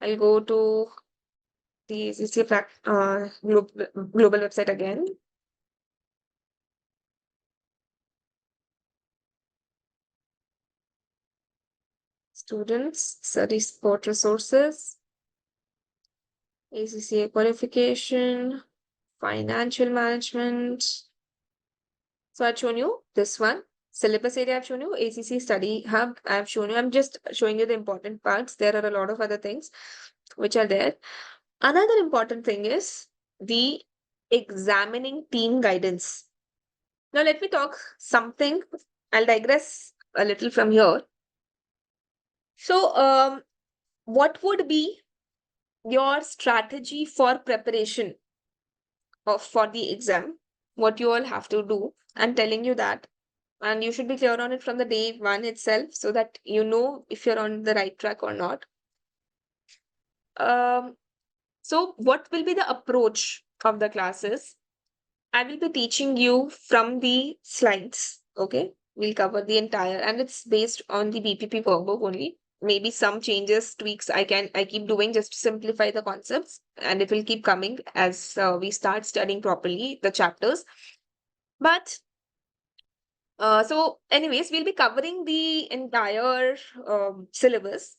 I'll go to the ACCA global website again. Students, study support resources, ACCA qualification, financial management. So I've shown you this one. Syllabus area I've shown you, ACC study hub I've shown you. I'm just showing you the important parts. There are a lot of other things which are there. Another important thing is the examining team guidance. Now let me talk something. I'll digress a little from here. So what would be your strategy for preparation for the exam? What you all have to do? I'm telling you that. And you should be clear on it from the day one itself so that you know if you're on the right track or not. So what will be the approach of the classes? I will be teaching you from the slides. Okay. We'll cover the entire, and it's based on the BPP workbook only. Maybe some changes, tweaks I keep doing just to simplify the concepts, and it will keep coming as we start studying properly the chapters. But so anyways, we'll be covering the entire syllabus.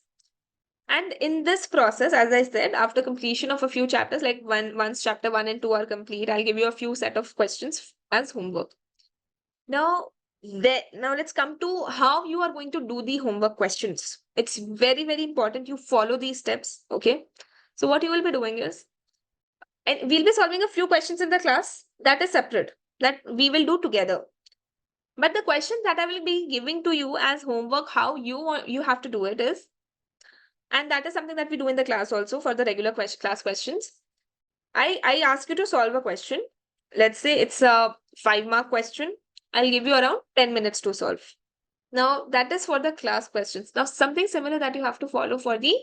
And in this process, as I said, after completion of a few chapters, like once chapter 1 and 2 are complete, I'll give you a few set of questions as homework. Now, now let's come to how you are going to do the homework questions. It's very, very important you follow these steps. Okay. So what you will be doing is, and we'll be solving a few questions in the class that is separate, that we will do together. But the question that I will be giving to you as homework, how you have to do it is, and that is something that we do in the class also for the regular class questions. I ask you to solve a question. Let's say it's a 5-mark question. I'll give you around 10 minutes to solve. Now, that is for the class questions. Now, something similar that you have to follow for the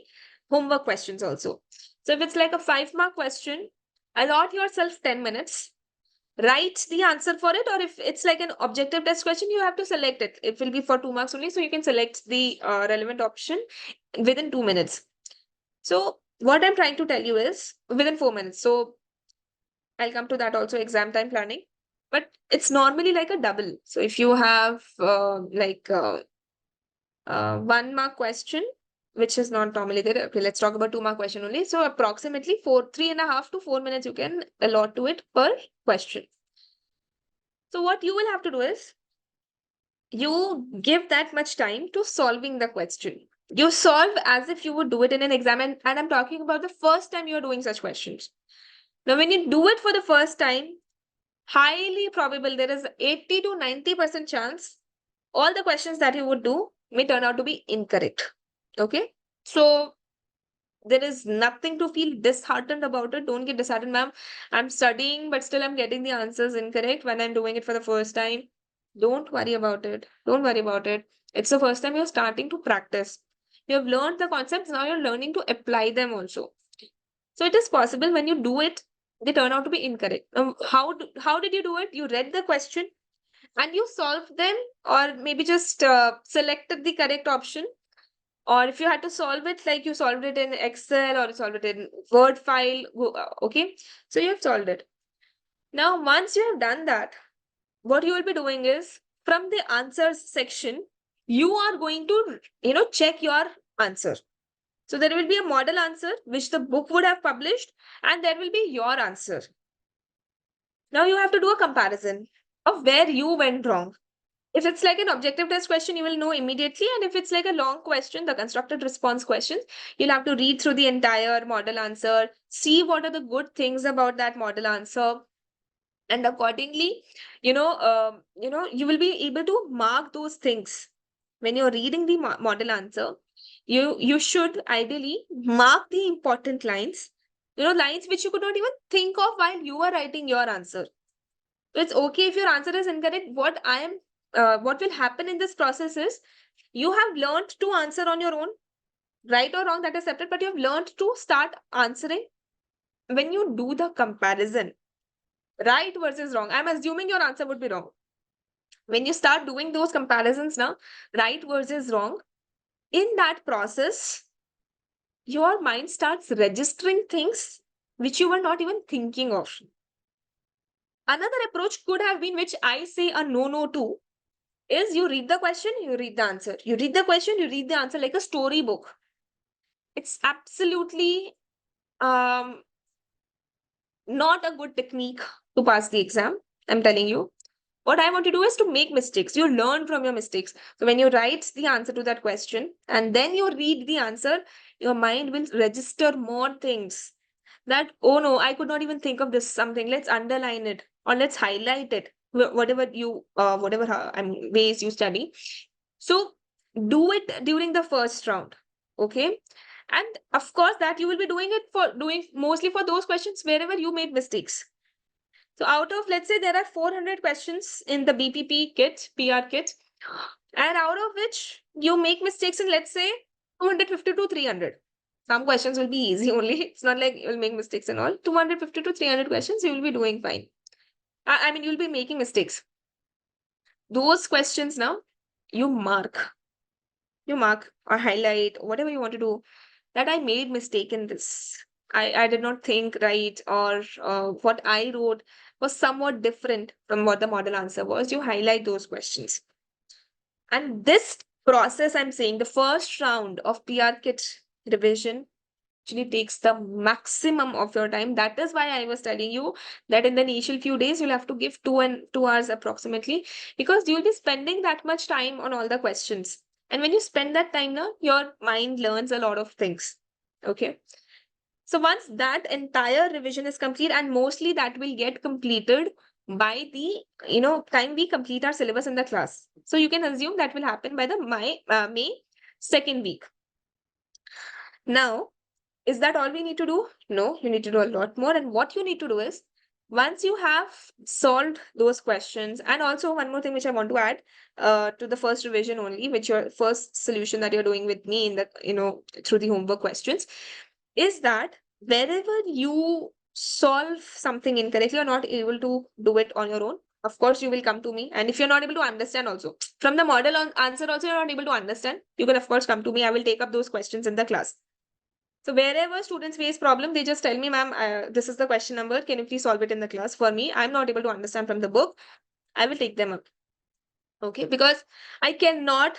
homework questions also. So, if it's like a 5-mark question, allot yourself 10 minutes. Write the answer for it, or if it's like an objective test question, you have to select it. It will be for 2 marks only, so you can select the relevant option within 2 minutes. So, what I'm trying to tell you is within 4 minutes. So, I'll come to that also, exam time planning. But it's normally like a double. So if you have 1-mark question, which is not normally there. Okay, let's talk about 2-mark question only. So approximately 3.5 to 4 minutes you can allot to it per question. So what you will have to do is you give that much time to solving the question. You solve as if you would do it in an exam, and I'm talking about the first time you're doing such questions. Now, when you do it for the first time, highly probable there is 80 to 90% chance all the questions that you would do may turn out to be incorrect. Okay. So there is nothing to feel disheartened about it. Don't get disheartened, ma'am. I'm studying, but still I'm getting the answers incorrect when I'm doing it for the first time. Don't worry about it. Don't worry about it. It's the first time you're starting to practice. You have learned the concepts, now you're learning to apply them also. So it is possible when you do it, they turn out to be incorrect. How did you do it? You read the question and you solved them, or maybe just selected the correct option. Or if you had to solve it, like you solved it in Excel or you solved it in Word file. Okay. So you have solved it. Now, once you have done that, what you will be doing is from the answers section, you are going to, check your answer. So there will be a model answer which the book would have published, and there will be your answer. Now you have to do a comparison of where you went wrong. If it's like an objective test question, you will know immediately. And if it's like a long question, the constructed response questions, you'll have to read through the entire model answer, see what are the good things about that model answer. And accordingly, you will be able to mark those things when you're reading the model answer. you should ideally mark the important lines, lines which you could not even think of while you were writing your answer. So it's okay if your answer is incorrect. What will happen in this process is you have learned to answer on your own, right or wrong, that is separate, but you have learned to start answering. When you do the comparison, right versus wrong, I'm assuming your answer would be wrong. When you start doing those comparisons now, right versus wrong, in that process, your mind starts registering things which you were not even thinking of. Another approach could have been, which I say a no to, is you read the question, you read the answer. You read the question, you read the answer like a storybook. It's absolutely not a good technique to pass the exam. I'm telling you. What I want to do is to make mistakes. You learn from your mistakes. So when you write the answer to that question and then you read the answer, your mind will register more things. That, oh no, I could not even think of this something. Let's underline it or let's highlight it. Whatever ways you study. So do it during the first round. Okay. And of course, that you will be doing mostly for those questions wherever you made mistakes. So out of, let's say there are 400 questions in the BPP kit, PR kit, and out of which you make mistakes in, let's say, 250 to 300. Some questions will be easy only. It's not like you'll make mistakes and all. 250 to 300 questions, you will be doing fine. I mean, you'll be making mistakes. Those questions now, you mark. You mark or highlight, whatever you want to do, that I made mistake in this. I did not think right, or what I wrote was somewhat different from what the model answer was. You highlight those questions. And this process, I'm saying, the first round of PR kit revision actually takes the maximum of your time. That is why I was telling you that in the initial few days, you'll have to give 2 hours approximately, because you'll be spending that much time on all the questions. And when you spend that time now, your mind learns a lot of things. Okay. So once that entire revision is complete, and mostly that will get completed by the time we complete our syllabus in the class. So you can assume that will happen by the May second week. Now, is that all we need to do? No, you need to do a lot more. And what you need to do is, once you have solved those questions, and also one more thing which I want to add to the first revision only, which your first solution that you're doing with me in the, through the homework questions, is that wherever you solve something incorrectly, you're not able to do it on your own. Of course, you will come to me. And if you're not able to understand also, from the model answer also, you're not able to understand, you can, of course, come to me. I will take up those questions in the class. So wherever students face problem, they just tell me, ma'am, this is the question number. Can you please solve it in the class for me? I'm not able to understand from the book. I will take them up. Okay, because I cannot,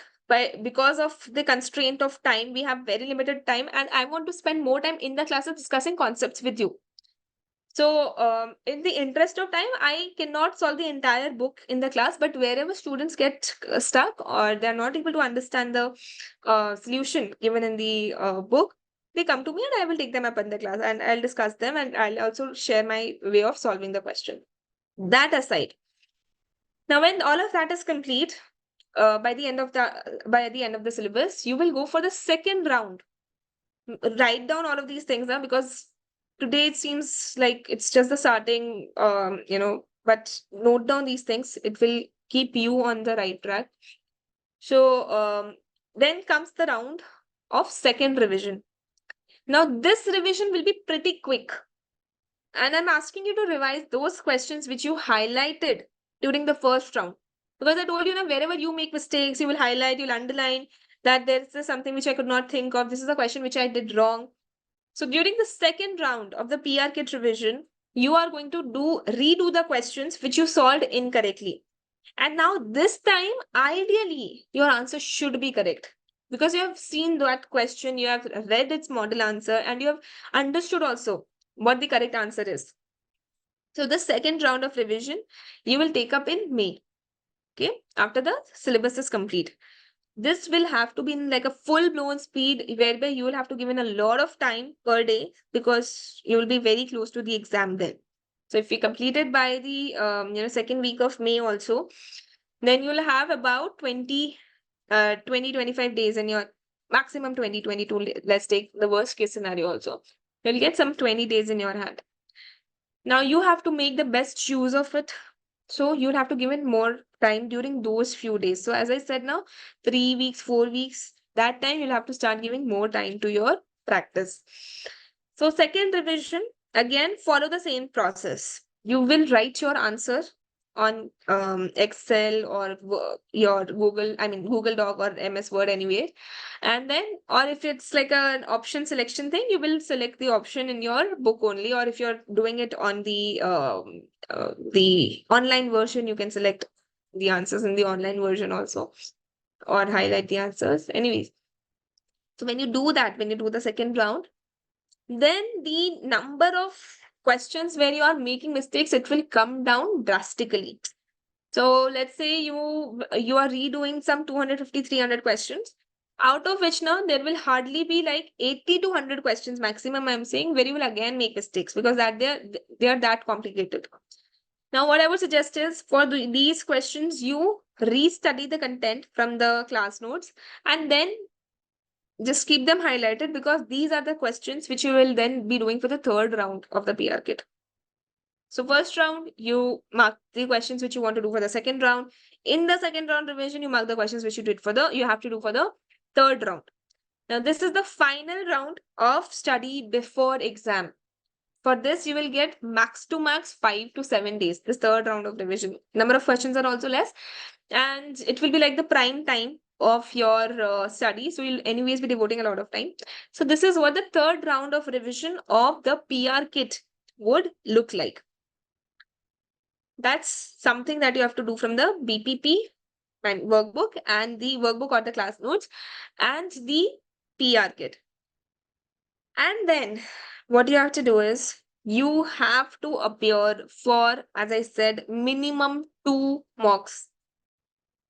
because of the constraint of time, we have very limited time, and I want to spend more time in the classes discussing concepts with you. So in the interest of time, I cannot solve the entire book in the class, but wherever students get stuck or they're not able to understand the solution given in the book, they come to me and I will take them up in the class and I'll discuss them, and I'll also share my way of solving the question. That aside, now when all of that is complete, by the end of the syllabus, you will go for the second round. Write down all of these things now, because today it seems like it's just the starting, but note down these things. It will keep you on the right track. So then comes the round of second revision. Now this revision will be pretty quick, and I'm asking you to revise those questions which you highlighted during the first round, because I told you now, wherever you make mistakes, you will highlight, you'll underline that there's something which I could not think of, this is a question which I did wrong. So during the second round of the PR kit revision, you are going to redo the questions which you solved incorrectly. And now this time, ideally, your answer should be correct, because you have seen that question, you have read its model answer, and you have understood also what the correct answer is. So the second round of revision, you will take up in May, okay, after the syllabus is complete. This will have to be in like a full-blown speed, whereby you will have to give in a lot of time per day, because you will be very close to the exam then. So if you complete it by the second week of May also, then you'll have about 25 days in your maximum 2022. Let's take the worst case scenario also. You'll get some 20 days in your hand. Now you have to make the best use of it. So you'll have to give it more time during those few days. So as I said now, 3 weeks, 4 weeks, that time you'll have to start giving more time to your practice. So second revision, again, follow the same process. You will write your answer on Excel or your Google, I mean Google Doc or MS Word anyway. And then, or if it's like an option selection thing, you will select the option in your book only. Or if you're doing it on the online version, you can select the answers in the online version also, or highlight the answers. Anyways, so when you do that, when you do the second round, then the number of questions where you are making mistakes, it will come down drastically. So let's say you are redoing some 250, 300 questions, out of which now there will hardly be like 80 to 100 questions maximum, I'm saying, where you will again make mistakes because that they are that complicated. Now, what I would suggest is for these questions, you restudy the content from the class notes and then just keep them highlighted because these are the questions which you will then be doing for the third round of the PR kit. So first round, you mark the questions which you want to do for the second round. In the second round revision, you mark the questions which you have to do for the third round. Now, this is the final round of study before exam. For this, you will get max to max 5 to 7 days. This third round of revision. Number of questions are also less, and it will be like the prime time of your study. So you'll anyways be devoting a lot of time. So this is what the third round of revision of the PR kit would look like. That's something that you have to do from the BPP and workbook and the workbook or the class notes and the PR kit. And then what you have to do is you have to appear for, as I said, minimum 2 mocks.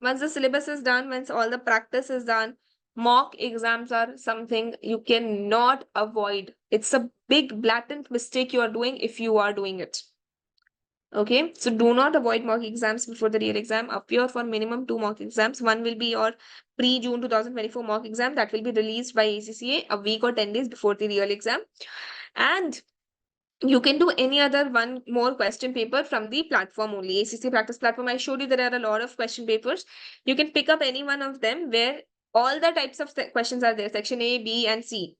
Once the syllabus is done, once all the practice is done, mock exams are something you cannot avoid. It's a big blatant mistake you are doing if you are doing it. Okay, so do not avoid mock exams before the real exam. Appear for minimum 2 mock exams. One will be your pre-June 2024 mock exam that will be released by ACCA a week or 10 days before the real exam. And you can do any other one more question paper from the platform only. ACCA practice platform, I showed you there are a lot of question papers. You can pick up any one of them where all the types of questions are there, section A, B, and C.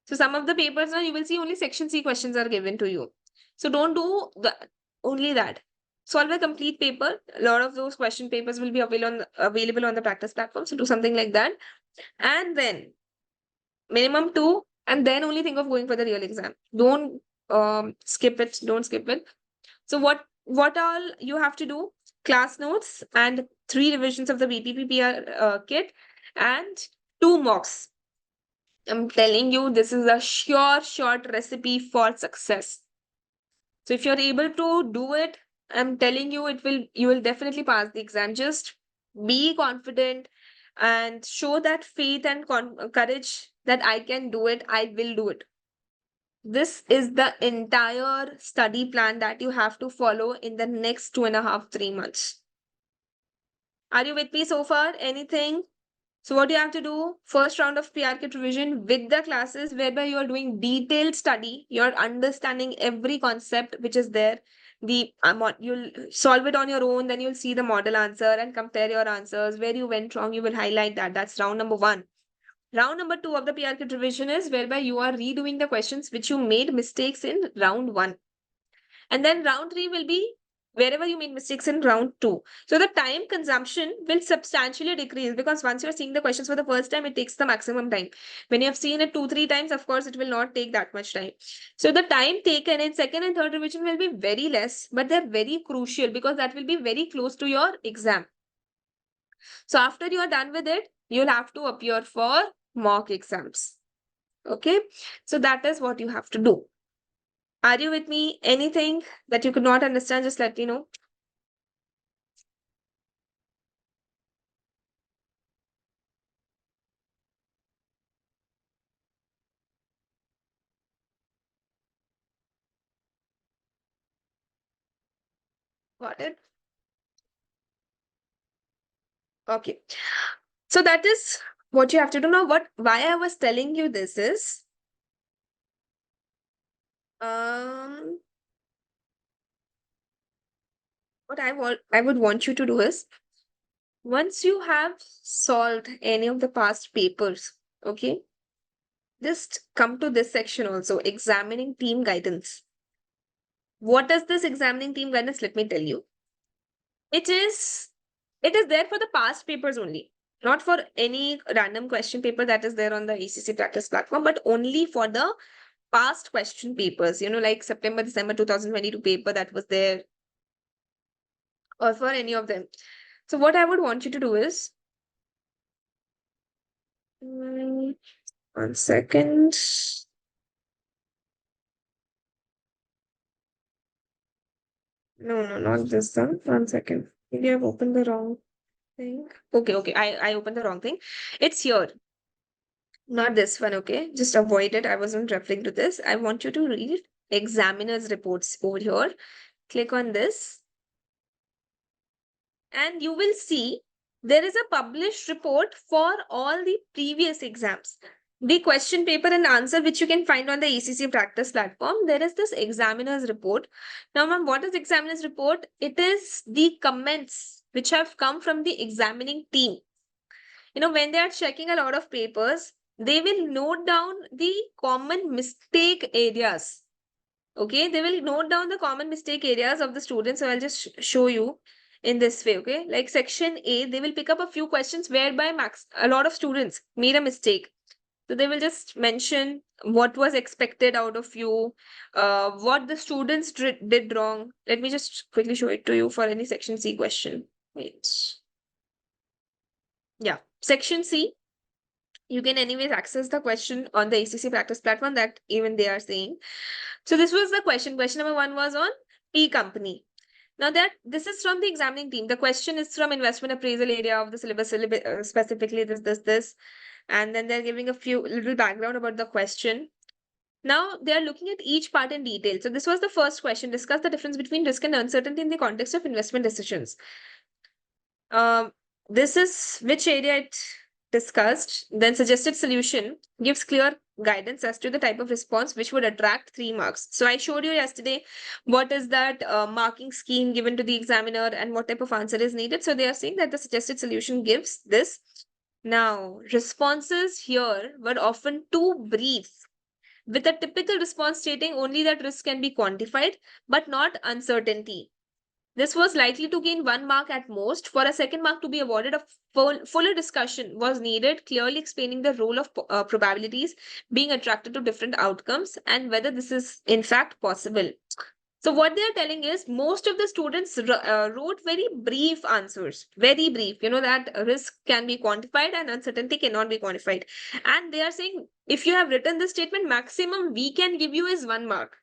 So some of the papers now you will see only section C questions are given to you. So don't do only that. Solve a complete paper. A lot of those question papers will be available on the practice platform. So do something like that. And then minimum 2, and then only think of going for the real exam. Don't skip it. Don't skip it. So what all you have to do? Class notes and 3 revisions of the BPPPR kit and 2 mocks. I'm telling you, this is a sure short recipe for success. So if you're able to do it, I'm telling you, you will definitely pass the exam. Just be confident and show that faith and courage that I can do it. I will do it. This is the entire study plan that you have to follow in the next 2.5, 3 months. Are you with me so far? Anything? So what you have to do, first round of PR kit revision with the classes whereby you are doing detailed study, you're understanding every concept which is there. You'll solve it on your own, then you'll see the model answer and compare your answers. Where you went wrong, you will highlight that. That's round number 1. Round number 2 of the PR kit revision is whereby you are redoing the questions which you made mistakes in round 1. And then round 3 will be wherever you made mistakes in round 2. So the time consumption will substantially decrease because once you're seeing the questions for the first time, it takes the maximum time. When you have seen it 2, 3 times, of course, it will not take that much time. So the time taken in second and third revision will be very less, but they're very crucial because that will be very close to your exam. So after you are done with it, you'll have to appear for mock exams. Okay, so that is what you have to do. Are you with me? Anything that you could not understand, just let me know. Got it? Okay. So that is what you have to do now, why I was telling you this is, um, what I would want you to do is, once you have solved any of the past papers, okay, just come to this section also, examining team guidance. What is this examining team guidance? Let me tell you. It is it is there for the past papers only, not for any random question paper that is there on the ACC practice platform, but only for the past question papers, like September, December 2022 paper that was there, or for any of them. So what I would want you to do is, mm, one second. No, no, not this one. One second. Maybe I've opened the wrong thing. Okay, okay. I opened the wrong thing. It's here. Not this one, okay? Just avoid it. I wasn't referring to this. I want you to read examiner's reports over here. Click on this, and you will see there is a published report for all the previous exams. The question paper and answer, which you can find on the ACC practice platform, there is this examiner's report. Now, ma'am, what is examiner's report? It is the comments which have come from the examining team. When they are checking a lot of papers, they will note down the common mistake areas. Okay, they will note down the common mistake areas of the students. So I'll just show you in this way. Okay, like section A, they will pick up a few questions whereby a lot of students made a mistake. So they will just mention what was expected out of you, what the students did wrong. Let me just quickly show it to you for any section C question. Wait. Yeah, section C, you can anyways access the question on the ACC practice platform that even they are saying. So this was the question. Question number 1 was on P company. Now that this is from the examining team. The question is from investment appraisal area of the syllabus, specifically this. And then they're giving a few little background about the question. Now they are looking at each part in detail. So this was the first question. Discuss the difference between risk and uncertainty in the context of investment decisions. Um, this is which area it discussed. Then suggested solution gives clear guidance as to the type of response which would attract 3 marks. So I showed you yesterday what is that marking scheme given to the examiner and what type of answer is needed. So they are saying that the suggested solution gives this. Now, responses here were often too brief, with a typical response stating only that risk can be quantified, but not uncertainty. This was likely to gain 1 mark at most. For a second mark to be awarded, a fuller discussion was needed, clearly explaining the role of probabilities being attracted to different outcomes and whether this is in fact possible. So what they are telling is most of the students wrote very brief answers, very brief. That risk can be quantified and uncertainty cannot be quantified. And they are saying if you have written this statement, maximum we can give you is 1 mark.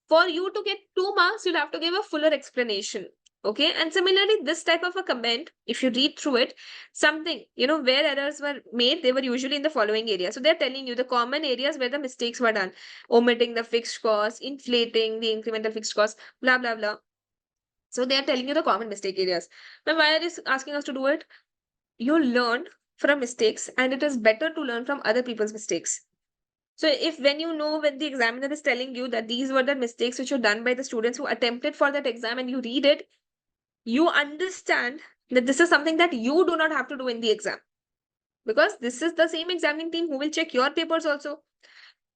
For you to get 2 marks, you'll have to give a fuller explanation. Okay. And similarly, this type of a comment, if you read through it, something, where errors were made, they were usually in the following areas. So they're telling you the common areas where the mistakes were done: omitting the fixed cost, inflating the incremental fixed cost, blah, blah, blah. So they are telling you the common mistake areas. Now, why are they asking us to do it? You learn from mistakes, and it is better to learn from other people's mistakes. So if when the examiner is telling you that these were the mistakes which were done by the students who attempted for that exam and you read it, you understand that this is something that you do not have to do in the exam. Because this is the same examining team who will check your papers also.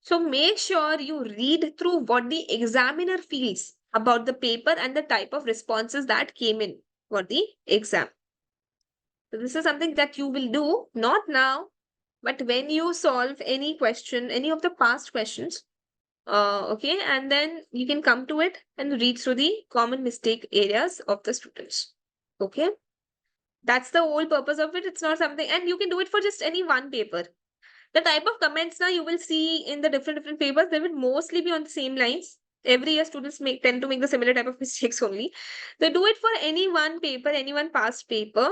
So make sure you read through what the examiner feels about the paper and the type of responses that came in for the exam. So this is something that you will do, not now, but when you solve any question, any of the past questions, okay, and then you can come to it and read through the common mistake areas of the students. Okay, that's the whole purpose of it. It's not something, and you can do it for just any one paper. The type of comments now you will see in the different papers, they will mostly be on the same lines. Every year, students tend to make the similar type of mistakes only. They do it for any one paper, any one past paper.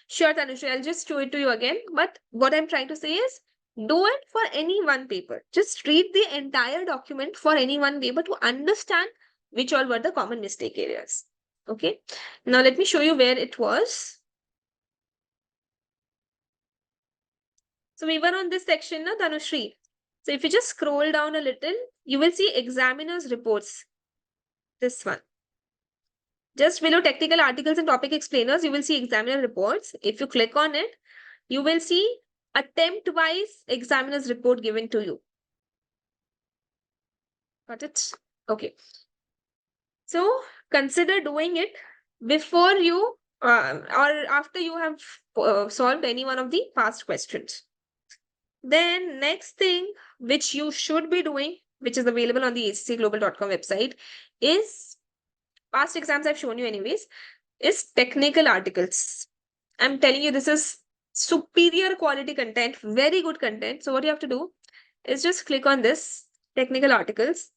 Sure, Tanushri, I'll just show it to you again. But what I'm trying to say is, do it for any one paper. Just read the entire document for any one paper to understand which all were the common mistake areas. Okay. Now let me show you where it was. So we were on this section, na, Dhanushri. So if you just scroll down a little, you will see examiners reports. This one. Just below technical articles and topic explainers, you will see examiner reports. If you click on it, you will see attempt-wise examiner's report given to you. Got it? Okay. So consider doing it before you or after you have solved any one of the past questions. Then next thing which you should be doing, which is available on the accglobal.com website, is past exams I've shown you anyways, is technical articles. I'm telling you, this is superior quality content, very good content. So what you have to do is just click on this technical articles.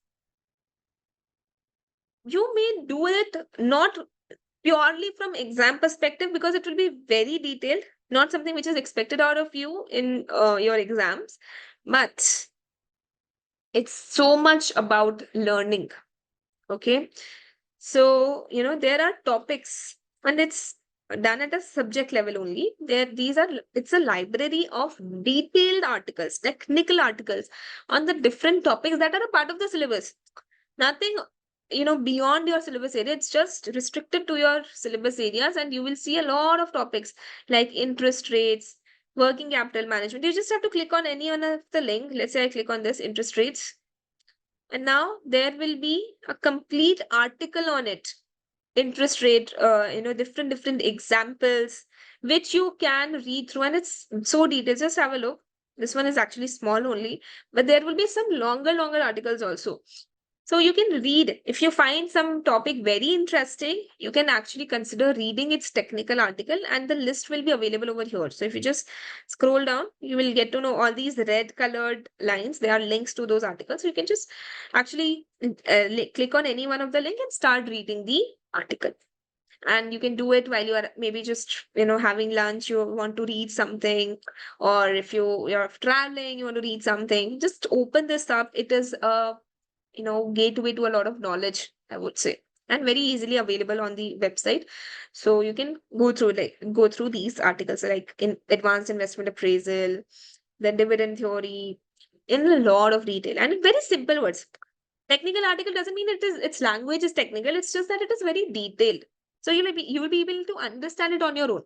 You may do it not purely from exam perspective because it will be very detailed, not something which is expected out of you in your exams, but it's so much about learning. Okay. So, there are topics and it's done at a subject level only. It's a library of detailed articles, technical articles on the different topics that are a part of the syllabus. Nothing, beyond your syllabus area. It's just restricted to your syllabus areas, and you will see a lot of topics like interest rates, working capital management. You just have to click on any one of the link. Let's say I click on this interest rates. And now there will be a complete article on it. Interest rate, different examples, which you can read through. And it's so detailed. Just have a look. This one is actually small only, but there will be some longer articles also. So you can read. If you find some topic very interesting, you can actually consider reading its technical article, and the list will be available over here. So if you just scroll down, you will get to know all these red colored lines. They are links to those articles. So you can just actually click on any one of the link and start reading the article. And you can do it while you are maybe just having lunch, you want to read something, or if you're traveling, you want to read something, just open this up. It is a gateway to a lot of knowledge, I would say, and very easily available on the website. So you can go through these articles like in advanced investment appraisal, the dividend theory, in a lot of detail and in very simple words. Technical article doesn't mean its language is technical. It's just that it is very detailed. So you will be able to understand it on your own.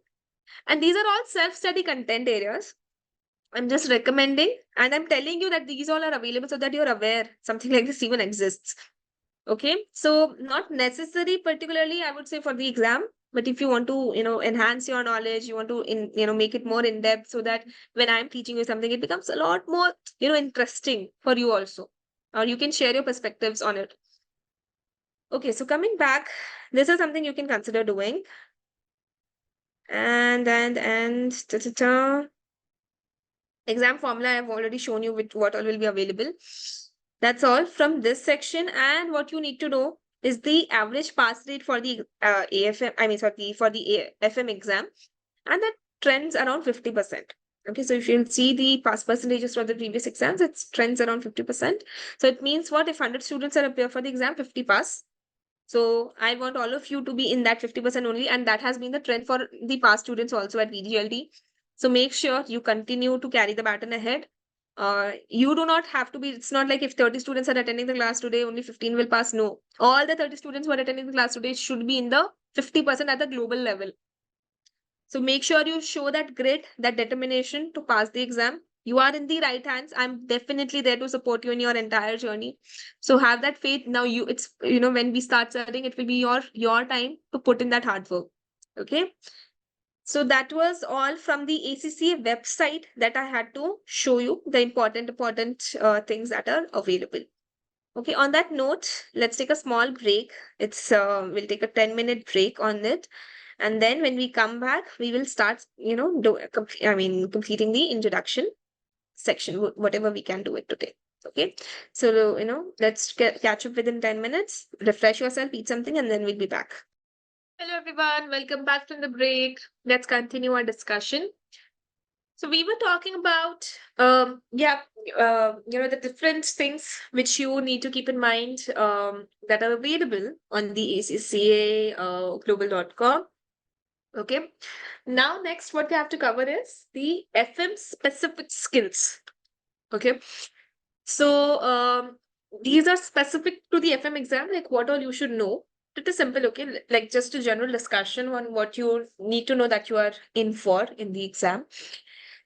And these are all self-study content areas. I'm just recommending, and I'm telling you that these all are available so that you're aware something like this even exists. Okay. So not necessary particularly, I would say, for the exam, but if you want to, enhance your knowledge, you want to, make it more in depth so that when I'm teaching you something, it becomes a lot more, interesting for you also, or you can share your perspectives on it. Okay. So coming back, this is something you can consider doing. And exam formula, I've already shown you with what all will be available. That's all from this section. And what you need to know is the average pass rate for the AFM, I mean, sorry, for the FM exam. And that trends around 50%. Okay, so if you see the pass percentages for the previous exams, it trends around 50%. So it means what? If 100 students are appear for the exam, 50 pass. So I want all of you to be in that 50% only. And that has been the trend for the past students also at VGLD. So make sure you continue to carry the baton ahead. You do not have to be, it's not like if 30 students are attending the class today, only 15 will pass. No, all the 30 students who are attending the class today should be in the 50% at the global level. So make sure you show that grit, that determination to pass the exam. You are in the right hands. I'm definitely there to support you in your entire journey. So have that faith. Now it's, when we start studying, it will be your time to put in that hard work. Okay. So that was all from the ACCA website that I had to show you the important things that are available. Okay, on that note, let's take a small break. We'll take a 10-minute break on it. And then when we come back, we will start, completing the introduction section, whatever we can do it today. Okay, so, let's catch up within 10 minutes, refresh yourself, eat something, and then we'll be back. Hello, everyone. Welcome back from the break. Let's continue our discussion. So we were talking about, the different things which you need to keep in mind that are available on the ACCA global.com. Okay. Now, next, what we have to cover is the FM specific skills. Okay. So, these are specific to the FM exam, like what all you should know. It is simple, okay? Like just a general discussion on what you need to know that you are in for in the exam.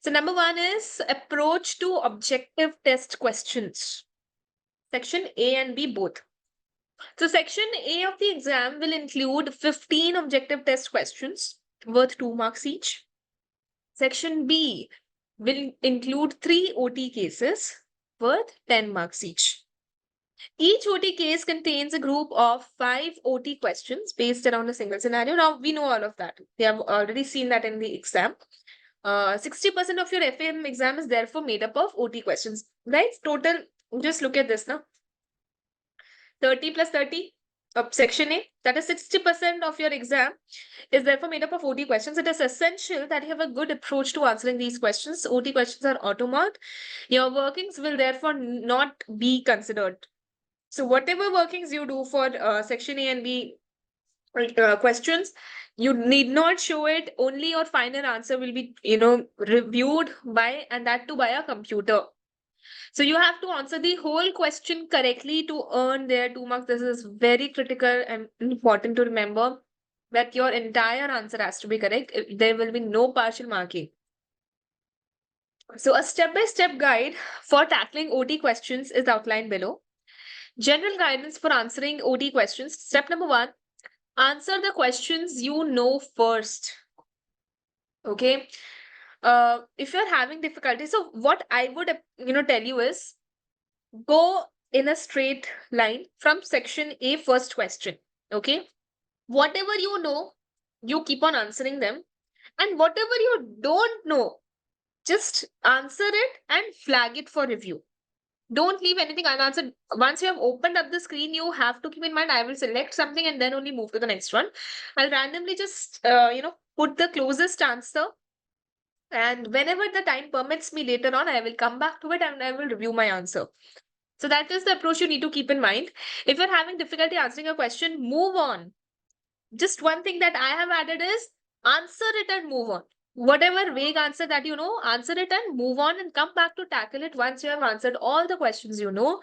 So, number one is approach to objective test questions. Section A and B both. So, section A of the exam will include 15 objective test questions worth 2 marks each. Section B will include 3 OT cases worth 10 marks each. Each OT case contains a group of 5 OT questions based around a single scenario. Now, we know all of that. We have already seen that in the exam. 60% of your FAM exam is therefore made up of OT questions, right? Total, just look at this now. 30 plus 30 of section A, that is 60% of your exam is therefore made up of OT questions. It is essential that you have a good approach to answering these questions. OT questions are auto-marked. Your workings will therefore not be considered. So whatever workings you do for section A and B questions, you need not show it. Only your final answer will be, reviewed by, and that too by a computer. So you have to answer the whole question correctly to earn their 2 marks. This is very critical and important to remember that your entire answer has to be correct. There will be no partial marking. So a step-by-step guide for tackling OT questions is outlined below. General guidance for answering OT questions. Step number 1, answer the questions you know first. Okay. If you're having difficulty, so what I would tell you is go in a straight line from section A first question. Okay. Whatever you know, you keep on answering them. And whatever you don't know, just answer it and flag it for review. Don't leave anything unanswered. Once you have opened up the screen, you have to keep in mind, I will select something and then only move to the next one. I'll randomly just, put the closest answer. And whenever the time permits me later on, I will come back to it and I will review my answer. So that is the approach you need to keep in mind. If you're having difficulty answering a question, move on. Just one thing that I have added is answer it and move on. Whatever vague answer that you know, answer it and move on and come back to tackle it once you have answered all the questions you know.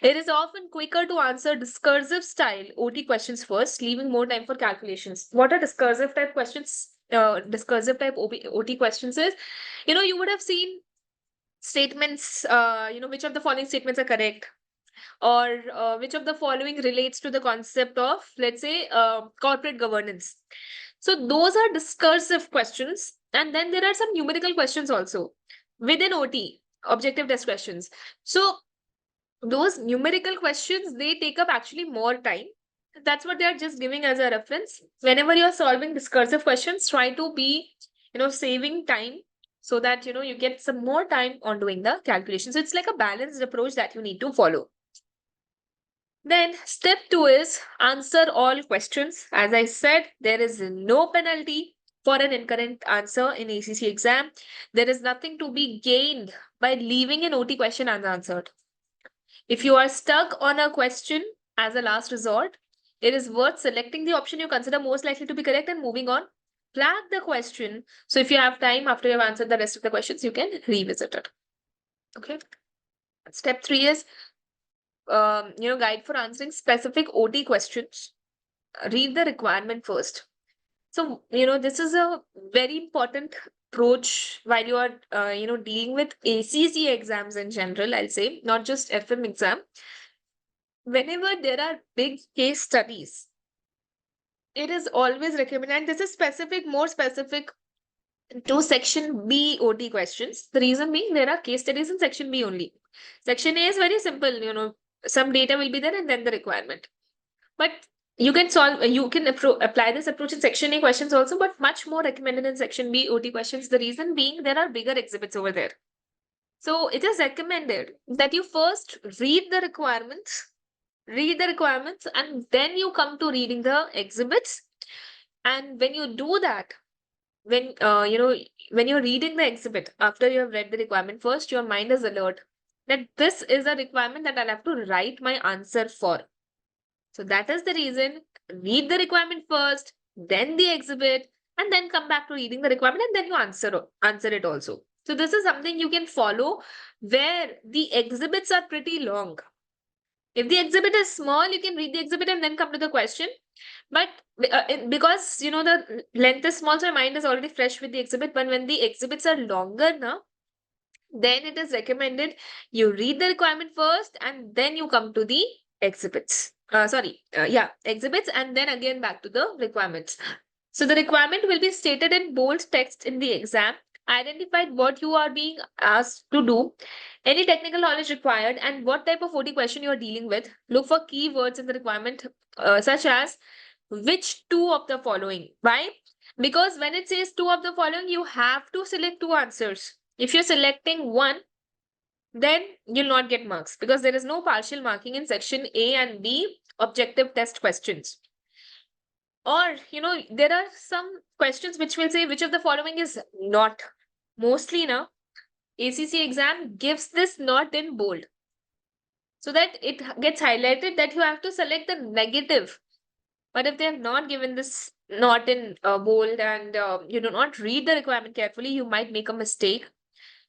It is often quicker to answer discursive style OT questions first, leaving more time for calculations. What are discursive type questions? Discursive type OT questions is, you would have seen statements, which of the following statements are correct, or which of the following relates to the concept of, let's say, corporate governance. So those are discursive questions. And then there are some numerical questions also within OT, objective test questions. So those numerical questions, they take up actually more time. That's what they are just giving as a reference. Whenever you're solving discursive questions, try to be, saving time so that, you get some more time on doing the calculations. So it's like a balanced approach that you need to follow. Then step 2 is answer all questions. As I said, there is no penalty for an incorrect answer in ACC exam. There is nothing to be gained by leaving an OT question unanswered. If you are stuck on a question as a last resort, it is worth selecting the option you consider most likely to be correct and moving on. Flag the question. So if you have time after you have answered the rest of the questions, you can revisit it. Okay. Step 3 is guide for answering specific OT questions. Read the requirement first. So, this is a very important approach while you are, dealing with ACC exams in general, I'll say, not just FM exam. Whenever there are big case studies, it is always recommended, and this is more specific to section B OT questions. The reason being, there are case studies in section B only. Section A is very simple, some data will be there and then the requirement. But you can apply this approach in section A questions also, but much more recommended in section B OT questions. The reason being, there are bigger exhibits over there. So it is recommended that you first read the requirements, and then you come to reading the exhibits. And when you do that, when you're reading the exhibit after you have read the requirement first, your mind is alert that this is a requirement that I'll have to write my answer for. So that is the reason. Read the requirement first, then the exhibit, and then come back to reading the requirement, and then you answer it also. So this is something you can follow where the exhibits are pretty long. If the exhibit is small, you can read the exhibit and then come to the question. But because the length is small, so your mind is already fresh with the exhibit. But when the exhibits are longer now, then it is recommended you read the requirement first and then you come to the exhibits. Exhibits, and then again back to the requirements. So the requirement will be stated in bold text in the exam. Identified what you are being asked to do, any technical knowledge required, and what type of OT question you are dealing with. Look for keywords in the requirement, such as which two of the following. Why? Because when it says two of the following, you have to select two answers. If you're selecting one, then you'll not get marks because there is no partial marking in section A and B objective test questions. Or, there are some questions which will say which of the following is not. Mostly now, ACCA exam gives this not in bold, so that it gets highlighted that you have to select the negative. But if they have not given this not in bold, and you do not read the requirement carefully, you might make a mistake.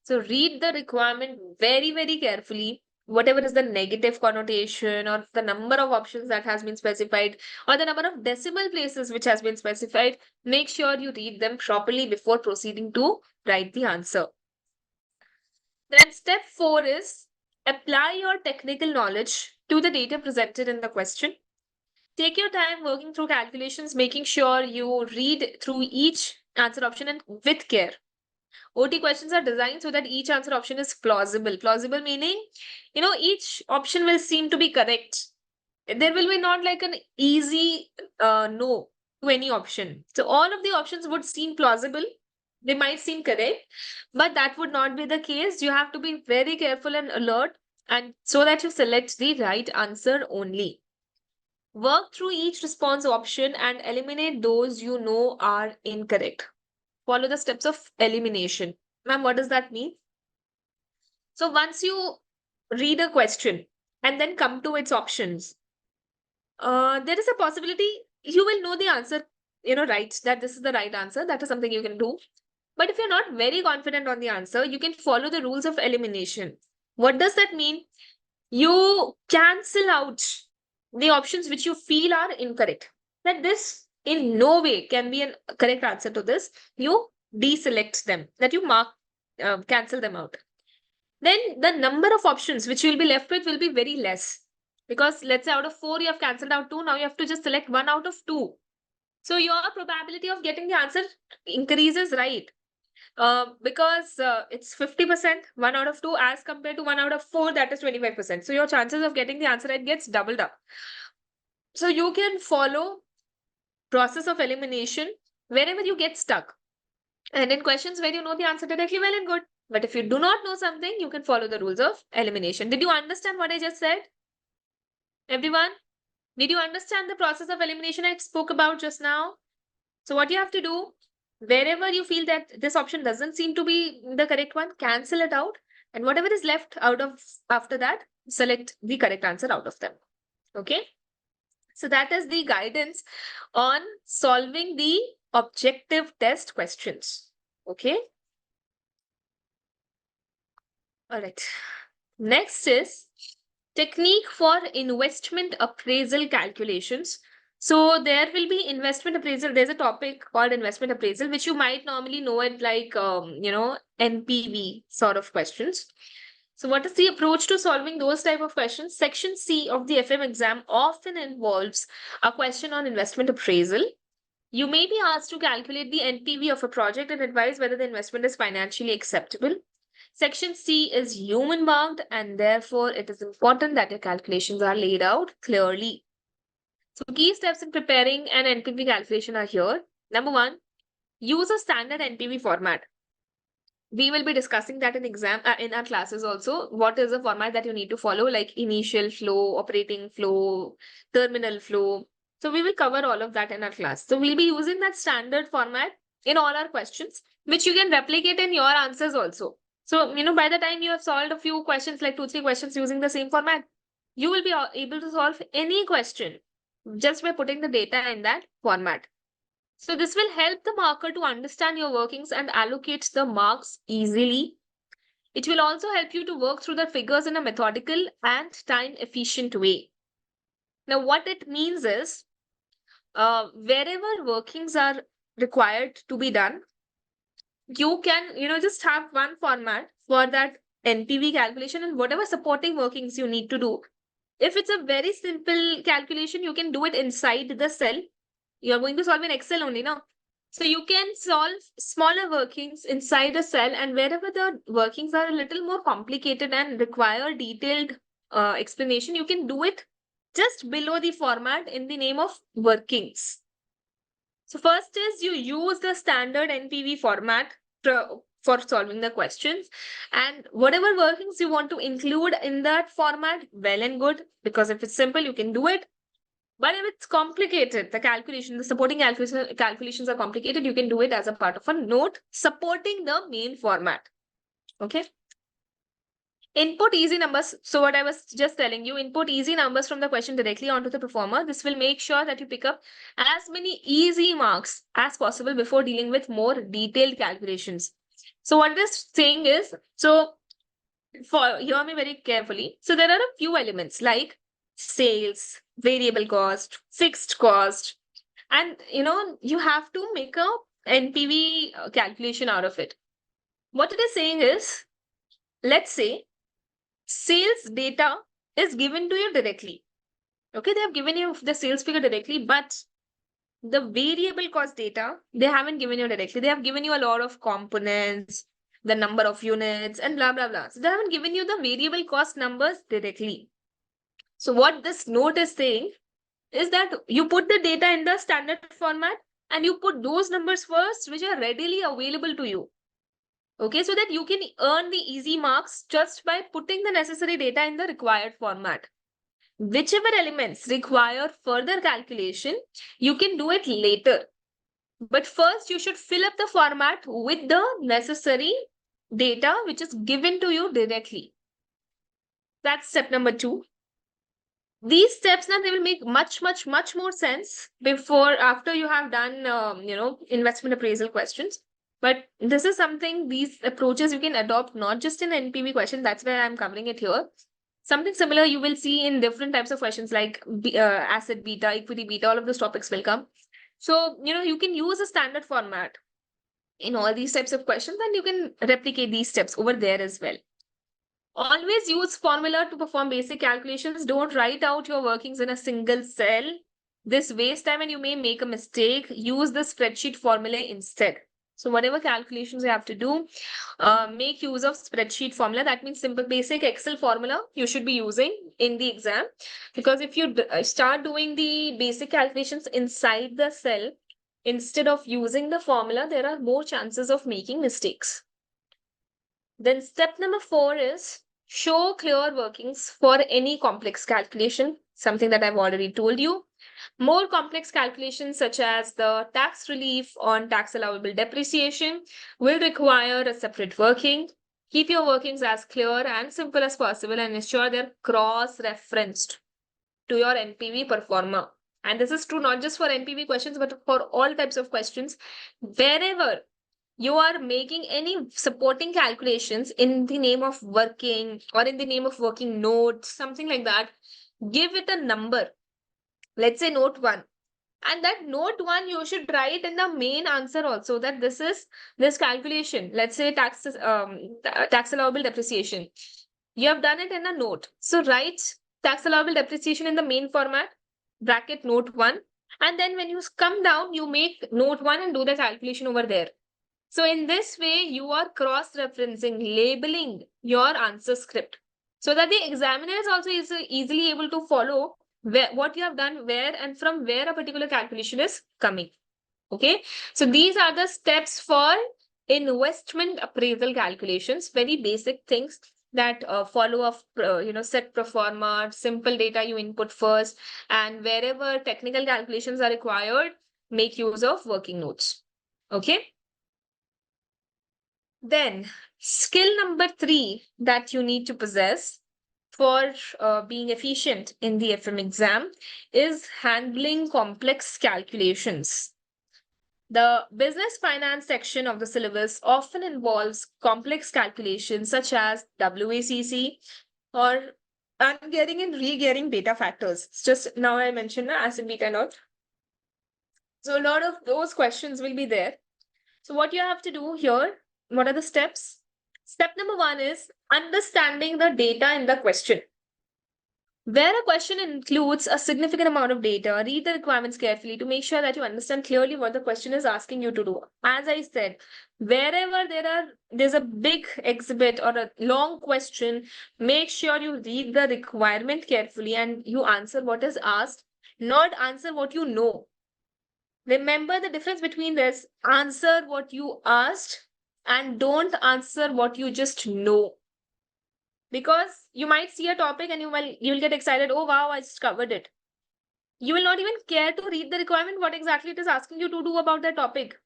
So read the requirement very, very carefully. Whatever is the negative connotation or the number of options that has been specified or the number of decimal places which has been specified, make sure you read them properly before proceeding to write the answer. Then step 4 is apply your technical knowledge to the data presented in the question. Take your time working through calculations, making sure you read through each answer option and with care. OT questions are designed so that each answer option is plausible. Plausible meaning, each option will seem to be correct. There will be not like an easy no to any option. So all of the options would seem plausible. They might seem correct, but that would not be the case. You have to be very careful and alert, and so that you select the right answer only. Work through each response option and eliminate those you know are incorrect. Follow the steps of elimination. Ma'am, what does that mean? So once you read a question and then come to its options, there is a possibility you will know the answer, right, that this is the right answer. That is something you can do. But if you're not very confident on the answer, you can follow the rules of elimination. What does that mean? You cancel out the options which you feel are incorrect. That this in no way can be a correct answer to this. You deselect them, that you cancel them out. Then the number of options which you will be left with will be very less. Because let's say out of 4, you have cancelled out 2. Now you have to just select 1 out of 2. So your probability of getting the answer increases, right? Because it's 50%, 1 out of 2, as compared to 1 out of 4, that is 25%. So your chances of getting the answer right gets doubled up. So you can follow process of elimination wherever you get stuck. And in questions where you know the answer directly, well and good. But if you do not know something, you can follow the rules of elimination. Did you understand what I just said? Everyone? Did you understand the process of elimination I spoke about just now? So what you have to do, wherever you feel that this option doesn't seem to be the correct one, cancel it out. And whatever is left out of after that, select the correct answer out of them. Okay? So that is the guidance on solving the objective test questions. Okay? All right. Next is technique for investment appraisal calculations. So there will be investment appraisal. There's a topic called investment appraisal, which you might normally know it like, NPV sort of questions. So what is the approach to solving those type of questions? Section C of the FM exam often involves a question on investment appraisal. You may be asked to calculate the NPV of a project and advise whether the investment is financially acceptable. Section C is human bound, and therefore it is important that your calculations are laid out clearly. So key steps in preparing an NPV calculation are here. Number 1, use a standard NPV format. We will be discussing that in our classes also. What is the format that you need to follow, like initial flow, operating flow, terminal flow. So we will cover all of that in our class. So we'll be using that standard format in all our questions, which you can replicate in your answers also. So, by the time you have solved a few questions, like 2, 3 questions using the same format, you will be able to solve any question just by putting the data in that format. So this will help the marker to understand your workings and allocate the marks easily. It will also help you to work through the figures in a methodical and time efficient way. Now, what it means is, wherever workings are required to be done, you can, just have one format for that NPV calculation and whatever supporting workings you need to do. If it's a very simple calculation, you can do it inside the cell. You're going to solve in Excel only now. So you can solve smaller workings inside a cell, and wherever the workings are a little more complicated and require detailed explanation, you can do it just below the format in the name of workings. So first is you use the standard NPV format for solving the questions, and whatever workings you want to include in that format, well and good, because if it's simple, you can do it. But if it's complicated, the supporting calculations are complicated, you can do it as a part of a note supporting the main format. Okay. Input easy numbers. So what I was just telling you, input easy numbers from the question directly onto the performer. This will make sure that you pick up as many easy marks as possible before dealing with more detailed calculations. So what this saying is, so hear me very carefully. So there are a few elements like sales, variable cost, fixed cost, and you have to make a NPV calculation out of it. What it is saying is, let's say sales data is given to you directly. Okay, they have given you the sales figure directly, but the variable cost data, they haven't given you directly. They have given you a lot of components, the number of units, and blah, blah, blah. So they haven't given you the variable cost numbers directly. So what this note is saying is that you put the data in the standard format and you put those numbers first, which are readily available to you. Okay, so that you can earn the easy marks just by putting the necessary data in the required format. Whichever elements require further calculation, you can do it later. But first, you should fill up the format with the necessary data which is given to you directly. That's step number 2. These steps now, they will make much more sense after you have done investment appraisal questions. But this is something, these approaches you can adopt not just in NPV question. That's where I'm covering it here. Something similar you will see in different types of questions like asset beta, equity beta, all of those topics will come. So, you can use a standard format in all these types of questions, and you can replicate these steps over there as well. Always use formula to perform basic calculations. Don't write out your workings in a single cell. This wastes time and you may make a mistake. Use the spreadsheet formula instead. So whatever calculations you have to do, make use of spreadsheet formula. That means simple basic Excel formula you should be using in the exam. Because if you start doing the basic calculations inside the cell, instead of using the formula, there are more chances of making mistakes. Then step number 4 is show clear workings for any complex calculation, something that I've already told you. More complex calculations such as the tax relief on tax allowable depreciation will require a separate working. Keep your workings as clear and simple as possible and ensure they're cross-referenced to your NPV performer. And this is true not just for NPV questions, but for all types of questions. Wherever you are making any supporting calculations in the name of working or in the name of working notes, something like that, give it a number. Let's say note 1. And that note 1, you should write in the main answer also that this is this calculation. Let's say tax allowable depreciation. You have done it in a note. So write tax allowable depreciation in the main format, bracket note 1. And then when you come down, you make note 1 and do the calculation over there. So in this way, you are cross-referencing, labeling your answer script so that the examiner is also easily able to follow what you have done, where and from where a particular calculation is coming. Okay. So these are the steps for investment appraisal calculations, very basic things that follow of, set pro forma, simple data you input first, and wherever technical calculations are required, make use of working notes. Okay. Then skill number 3 that you need to possess for being efficient in the FM exam is handling complex calculations. The business finance section of the syllabus often involves complex calculations such as WACC or ungearing and regearing beta factors. It's just now I mentioned acid beta and all. So a lot of those questions will be there. So what you have to do here, what are the steps? Step number 1 is understanding the data in the question. Where a question includes a significant amount of data, read the requirements carefully to make sure that you understand clearly what the question is asking you to do. As I said, wherever there's a big exhibit or a long question, make sure you read the requirement carefully and you answer what is asked, not answer what you know. Remember the difference between this: answer what you asked and don't answer what you just know. Because you might see a topic and you'll get excited, oh wow, I just covered it. You will not even care to read the requirement, what exactly it is asking you to do about that topic.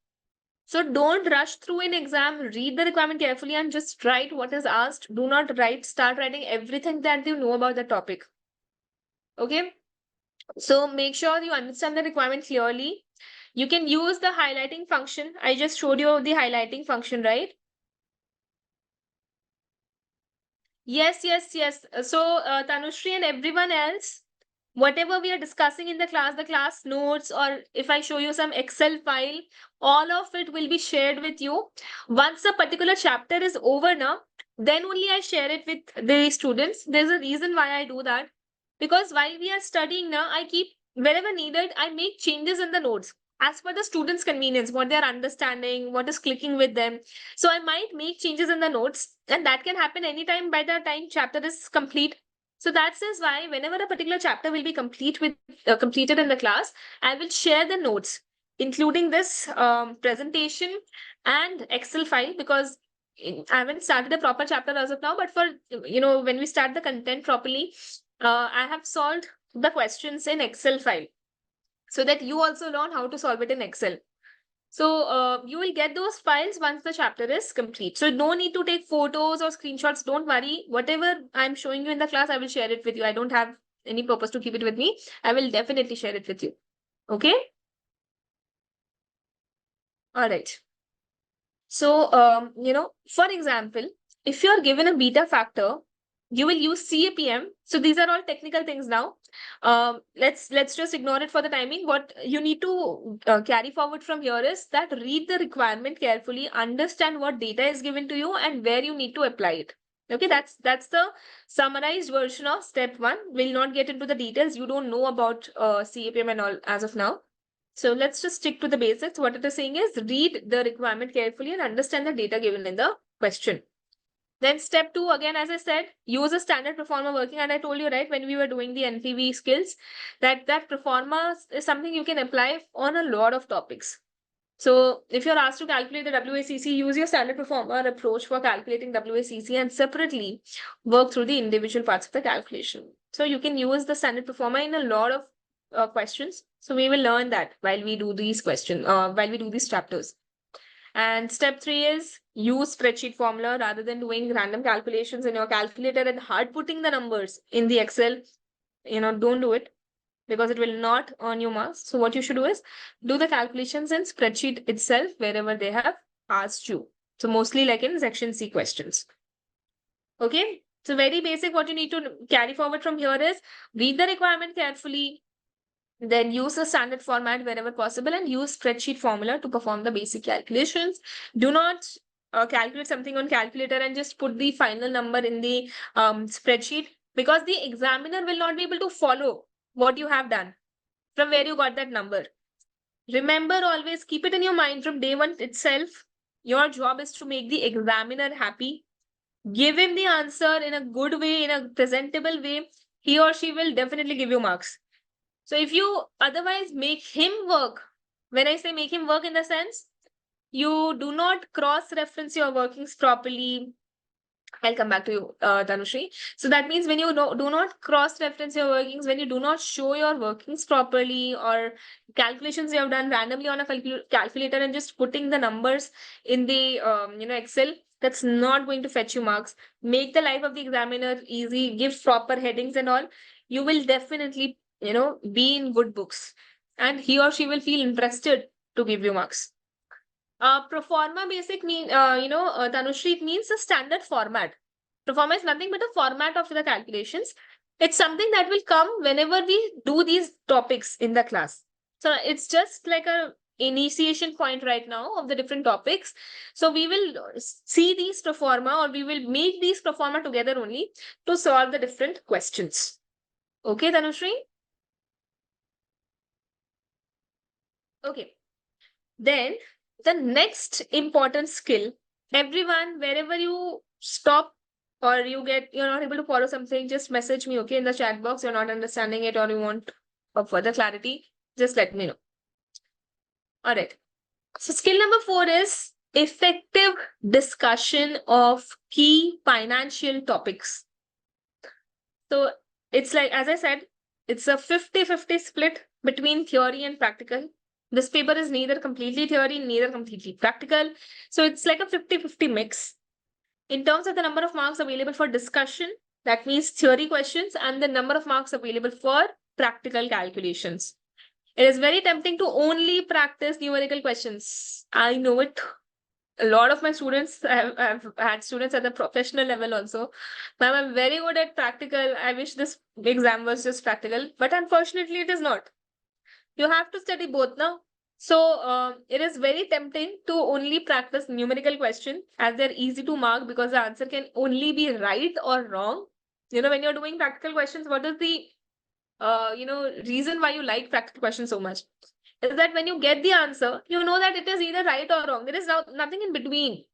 So don't rush through an exam, read the requirement carefully and just write what is asked. Do not start writing everything that you know about the topic. Okay, so make sure you understand the requirement clearly. You can use the highlighting function. I just showed you the highlighting function, right? Yes, yes, yes. So, Tanushri and everyone else, whatever we are discussing in the class notes, or if I show you some Excel file, all of it will be shared with you. Once a particular chapter is over now, then only I share it with the students. There's a reason why I do that. Because while we are studying now, I keep, wherever needed, I make changes in the notes as per the students' convenience, what they're understanding, what is clicking with them. So I might make changes in the notes, and that can happen anytime by the time chapter is complete. So that's is why whenever a particular chapter will be completed in the class, I will share the notes, including this presentation and Excel file, because I haven't started a proper chapter as of now. But for when we start the content properly, I have solved the questions in Excel file so that you also learn how to solve it in Excel. So you will get those files once the chapter is complete. So no need to take photos or screenshots. Don't worry. Whatever I'm showing you in the class, I will share it with you. I don't have any purpose to keep it with me. I will definitely share it with you. Okay? All right. So, for example, if you're given a beta factor, you will use CAPM. So these are all technical things now. Let's just ignore it for the timing. What you need to carry forward from here is that read the requirement carefully, understand what data is given to you and where you need to apply it. Okay, that's the summarized version of step 1. We'll not get into the details. You don't know about CAPM and all as of now. So let's just stick to the basics. What it is saying is read the requirement carefully and understand the data given in the question. Then step 2, again, as I said, use a standard performer working. And I told you, right, when we were doing the NPV skills, that performer is something you can apply on a lot of topics. So if you're asked to calculate the WACC, use your standard performer approach for calculating WACC and separately work through the individual parts of the calculation. So you can use the standard performer in a lot of questions. So we will learn that while we do these questions, while we do these chapters. And step 3 is use spreadsheet formula rather than doing random calculations in your calculator and hard putting the numbers in the Excel. Don't do it, because it will not earn you marks. So what you should do is do the calculations in spreadsheet itself wherever they have asked you. So mostly like in section C questions. Okay. So very basic. What you need to carry forward from here is read the requirement carefully, then use a standard format wherever possible and use spreadsheet formula to perform the basic calculations. Do not calculate something on calculator and just put the final number in the spreadsheet, because the examiner will not be able to follow what you have done, from where you got that number. Remember, always keep it in your mind from day 1 itself. Your job is to make the examiner happy. Give him the answer in a good way, in a presentable way. He or she will definitely give you marks. So if you otherwise make him work, when I say make him work, in the sense, you do not cross-reference your workings properly. I'll come back to you, Tanushri. So that means when you do not cross-reference your workings, when you do not show your workings properly, or calculations you have done randomly on a calculator and just putting the numbers in the Excel, that's not going to fetch you marks. Make the life of the examiner easy, give proper headings and all. You will definitely be in good books, and he or she will feel interested to give you marks. Pro forma basic Tanushree, it means a standard format. Pro forma is nothing but a format of the calculations. It's something that will come whenever we do these topics in the class. So it's just like a initiation point right now of the different topics. So we will see these pro forma, or we will make these pro forma together only to solve the different questions. Okay, Tanushree? Okay. Then the next important skill, everyone, wherever you stop or you're not able to follow something, just message me, okay, in the chat box. You're not understanding it or you want further clarity, just let me know. All right. So skill number 4 is effective discussion of key financial topics. So it's like, as I said, it's a 50-50 split between theory and practical. This paper is neither completely theory, neither completely practical. So it's like a 50-50 mix. In terms of the number of marks available for discussion, that means theory questions, and the number of marks available for practical calculations. It is very tempting to only practice numerical questions. I know it. A lot of my students, I've had students at the professional level also. Ma'am, I'm very good at practical. I wish this exam was just practical, but unfortunately, it is not. You have to study both now. So it is very tempting to only practice numerical question, as they're easy to mark because the answer can only be right or wrong. When you're doing practical questions, what is the reason why you like practical questions so much? Is that when you get the answer, you know that it is either right or wrong. There is nothing in between.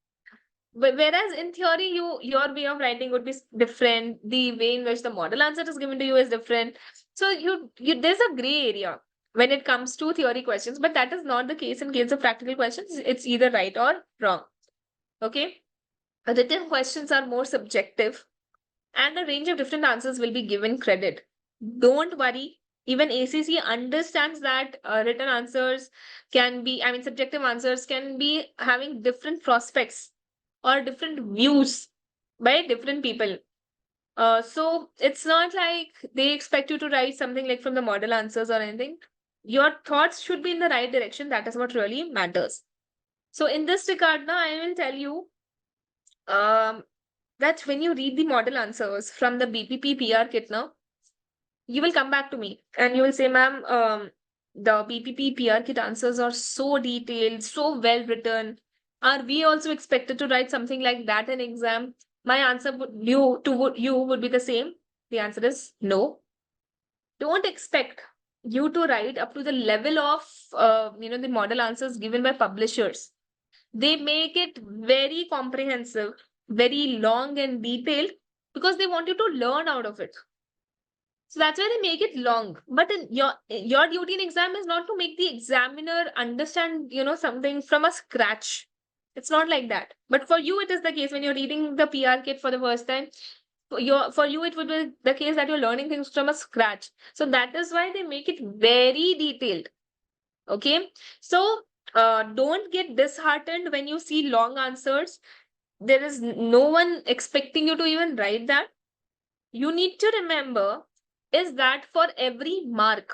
Whereas in theory, your way of writing would be different. The way in which the model answer is given to you is different. So there's a gray area when it comes to theory questions, but that is not the case in case of practical questions. It's either right or wrong. Okay. Written questions are more subjective, and a range of different answers will be given credit. Don't worry. Even ACC understands that written answers can be, subjective answers can be having different prospects or different views by different people. So it's not like they expect you to write something like from the model answers or anything. Your thoughts should be in the right direction. That is what really matters. So in this regard, now I will tell you that when you read the model answers from the BPP PR kit now, you will come back to me and you will say, ma'am, the BPP PR kit answers are so detailed, so well written. Are we also expected to write something like that in exam? My answer would be the same. The answer is no. Don't expect you to write up to the level of the model answers given by publishers. They make it very comprehensive, very long and detailed because they want you to learn out of it. So that's why they make it long. But in your duty in exam is not to make the examiner understand, something from a scratch. It's not like that. But for you, it is the case when you're reading the PR kit for the first time. For you, it would be the case that you're learning things from a scratch. So that is why they make it very detailed. Okay. So don't get disheartened when you see long answers. There is no one expecting you to even write that. You need to remember is that for every mark.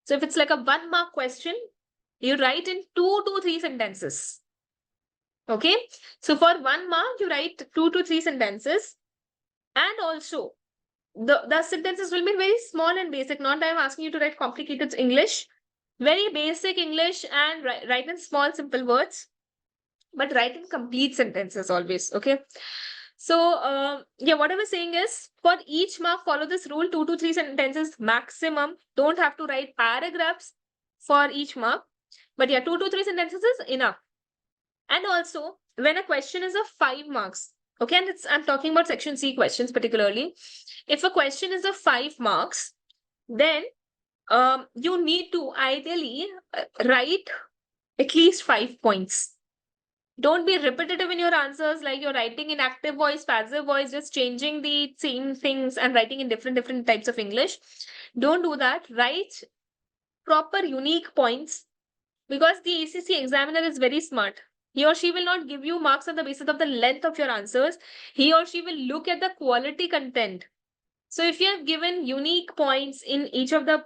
So if it's like a 1 mark question, you write in 2 to 3 sentences. Okay. So for 1 mark, you write 2 to 3 sentences. And also, the sentences will be very small and basic. Not that I'm asking you to write complicated English. Very basic English and write in small, simple words. But write in complete sentences always. Okay. So, what I was saying is for each mark, follow this rule 2 to 3 sentences maximum. Don't have to write paragraphs for each mark. But 2 to 3 sentences is enough. And also, when a question is of 5 marks, okay, and I'm talking about section C questions particularly. If a question is of 5 marks, then you need to ideally write at least 5 points. Don't be repetitive in your answers, like you're writing in active voice, passive voice, just changing the same things and writing in different types of English. Don't do that. Write proper unique points because the ACC examiner is very smart. He or she will not give you marks on the basis of the length of your answers. He or she will look at the quality content. So if you have given unique points in each of the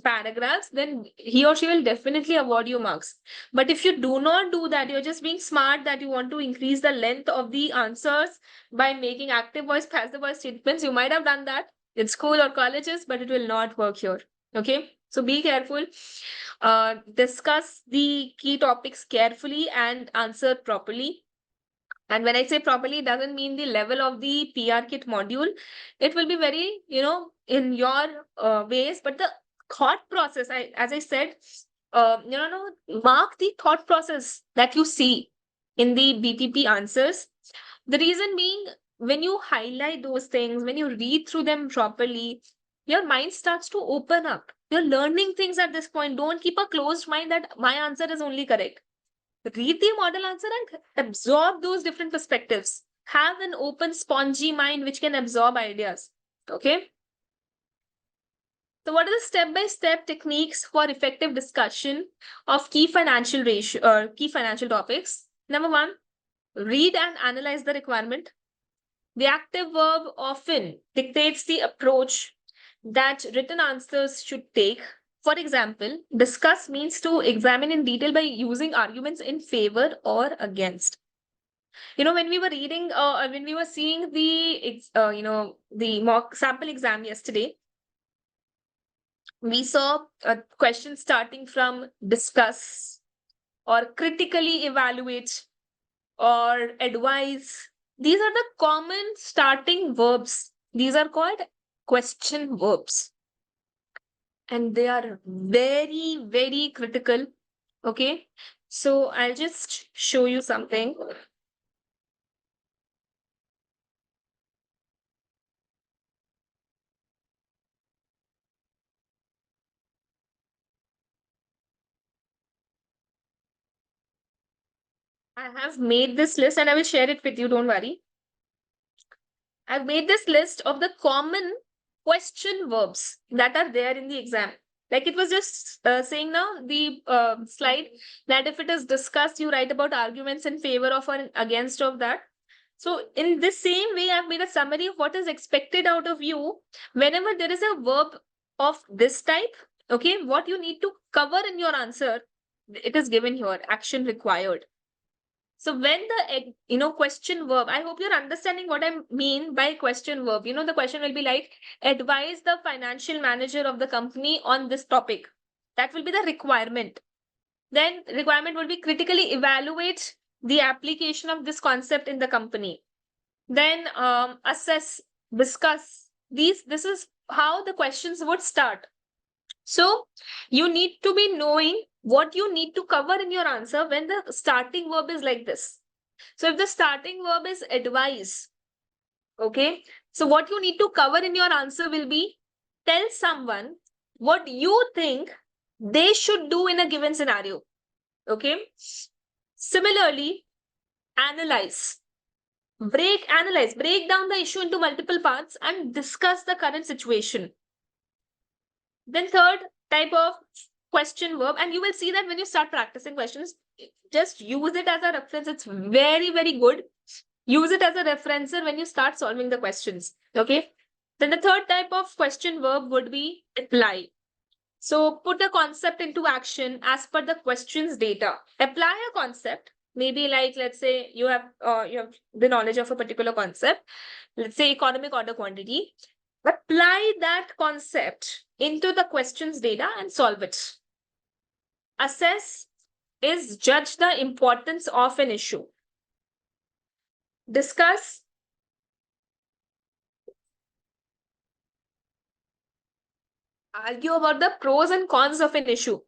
paragraphs, then he or she will definitely award you marks. But if you do not do that, you're just being smart that you want to increase the length of the answers by making active voice, passive voice statements. You might have done that in school or colleges, but it will not work here. Okay, so be careful. Discuss the key topics carefully and answer properly. And when I say properly, it doesn't mean the level of the PR kit module. It will be very, in your ways, but the thought process, as I said, mark the thought process that you see in the BPP answers. The reason being, when you highlight those things, when you read through them properly, your mind starts to open up. You're learning things at this point. Don't keep a closed mind that my answer is only correct. Read the model answer and absorb those different perspectives. Have an open, spongy mind which can absorb ideas. Okay. So, what are the step-by-step techniques for effective discussion of key financial topics? Number one, read and analyze the requirement. The active verb often dictates the approach that written answers should take. For example, discuss means to examine in detail by using arguments in favor or against. When we were reading, when we were seeing the mock sample exam yesterday, we saw a question starting from discuss or critically evaluate or advise. These are the common starting verbs. These are called question verbs. And they are very, very critical. Okay. So I'll just show you something. I have made this list and I will share it with you. Don't worry. I've made this list of the common question verbs that are there in the exam. Like it was just saying now, the slide, that if it is discussed, you write about arguments in favor of or against of that. So in this same way, I've made a summary of what is expected out of you whenever there is a verb of this type. Okay, what you need to cover in your answer, it is given here, action required. So when the question verb, I hope you're understanding what I mean by question verb. The question will be like, advise the financial manager of the company on this topic. That will be the requirement. Then requirement will be critically evaluate the application of this concept in the company. Then assess, discuss. This is how the questions would start. So you need to be knowing what you need to cover in your answer when the starting verb is like this. So if the starting verb is advise, okay, so what you need to cover in your answer will be tell someone what you think they should do in a given scenario. Okay. Similarly, analyze. Break down the issue into multiple parts and discuss the current situation. Then third type of question verb, and you will see that when you start practicing questions, just use it as a reference. It's very, very good. Use it as a referencer when you start solving the questions. Okay. Then the third type of question verb would be apply. So put a concept into action as per the question's data. Apply a concept. Maybe like, let's say you have the knowledge of a particular concept. Let's say economic order quantity. Apply that concept into the question's data and solve it. Assess is judge the importance of an issue. Discuss argue about the pros and cons of an issue.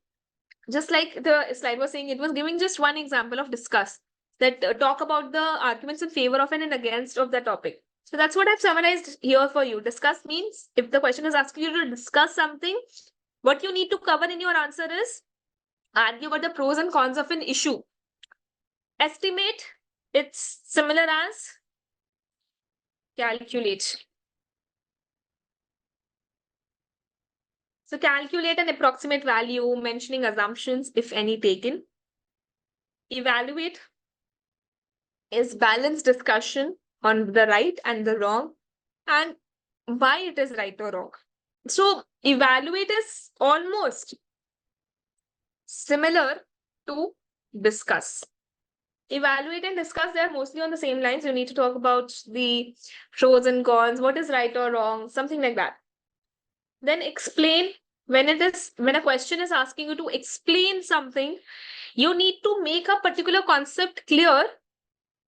Just like the slide was saying, it was giving just one example of discuss, that talk about the arguments in favor of and against of the topic. So that's what I've summarized here for you. Discuss means if the question is asking you to discuss something, what you need to cover in your answer is argue about the pros and cons of an issue. Estimate, it's similar as calculate. So calculate an approximate value, mentioning assumptions, if any, taken. Evaluate is balanced discussion on the right and the wrong. And why it is right or wrong. So evaluate is almost similar to discuss. Evaluate and discuss, they are mostly on the same lines. You need to talk about the pros and cons, what is right or wrong, something like that. Then explain. When a question is asking you to explain something, you need to make a particular concept clear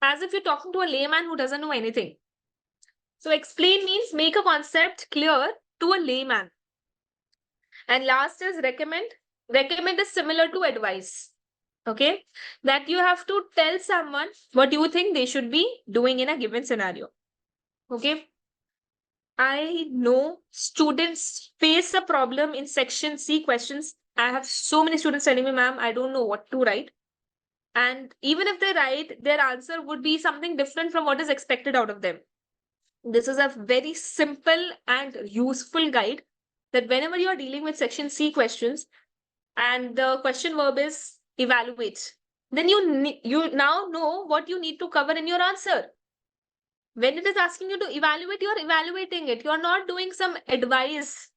as if you're talking to a layman who doesn't know anything. So explain means make a concept clear to a layman. And last is recommend. Recommend is similar to advice. Okay, that you have to tell someone what you think they should be doing in a given scenario. Okay, I know students face a problem in section C questions. I have so many students telling me, ma'am, I don't know what to write. And even if they write, their answer would be something different from what is expected out of them. This is a very simple and useful guide that whenever you are dealing with section C questions and the question verb is evaluate, then you now know what you need to cover in your answer. When it is asking you to evaluate, you're evaluating it. You're not doing some advice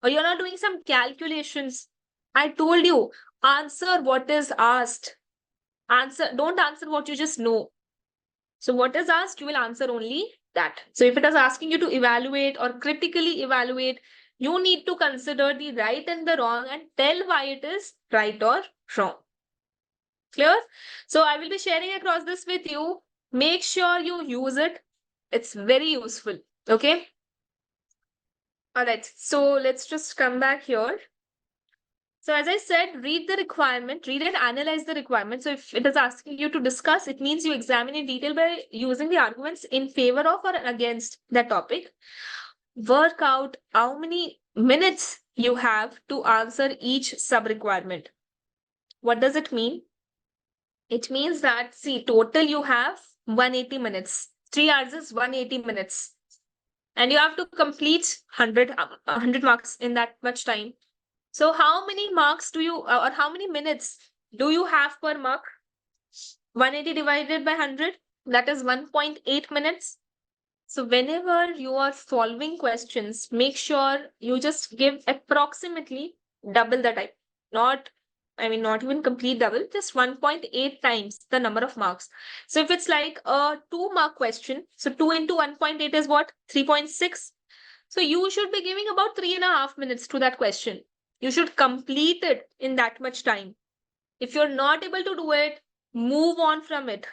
or you're not doing some calculations. I told you, answer what is asked. Don't answer what you just know. So what is asked, you will answer only that. So if it is asking you to evaluate or critically evaluate, you need to consider the right and the wrong and tell why it is right or wrong. Clear? So I will be sharing across this with you. Make sure you use it. It's very useful. Okay. All right. So let's just come back here. So as I said, read the requirement, read and analyze the requirement. So if it is asking you to discuss, it means you examine in detail by using the arguments in favor of or against that topic. Work out how many minutes you have to answer each sub-requirement. What does it mean? It means that, see, total you have 180 minutes. 3 hours is 180 minutes. And you have to complete 100 marks in that much time. So how many marks do you, or how many minutes do you have per mark? 180 divided by 100, that is 1.8 minutes. So whenever you are solving questions, make sure you just give approximately double the time. Not even complete double, just 1.8 times the number of marks. So if it's like a 2-mark question, so 2 into 1.8 is what? 3.6. So you should be giving about 3.5 minutes to that question. You should complete it in that much time. If you're not able to do it, move on from it.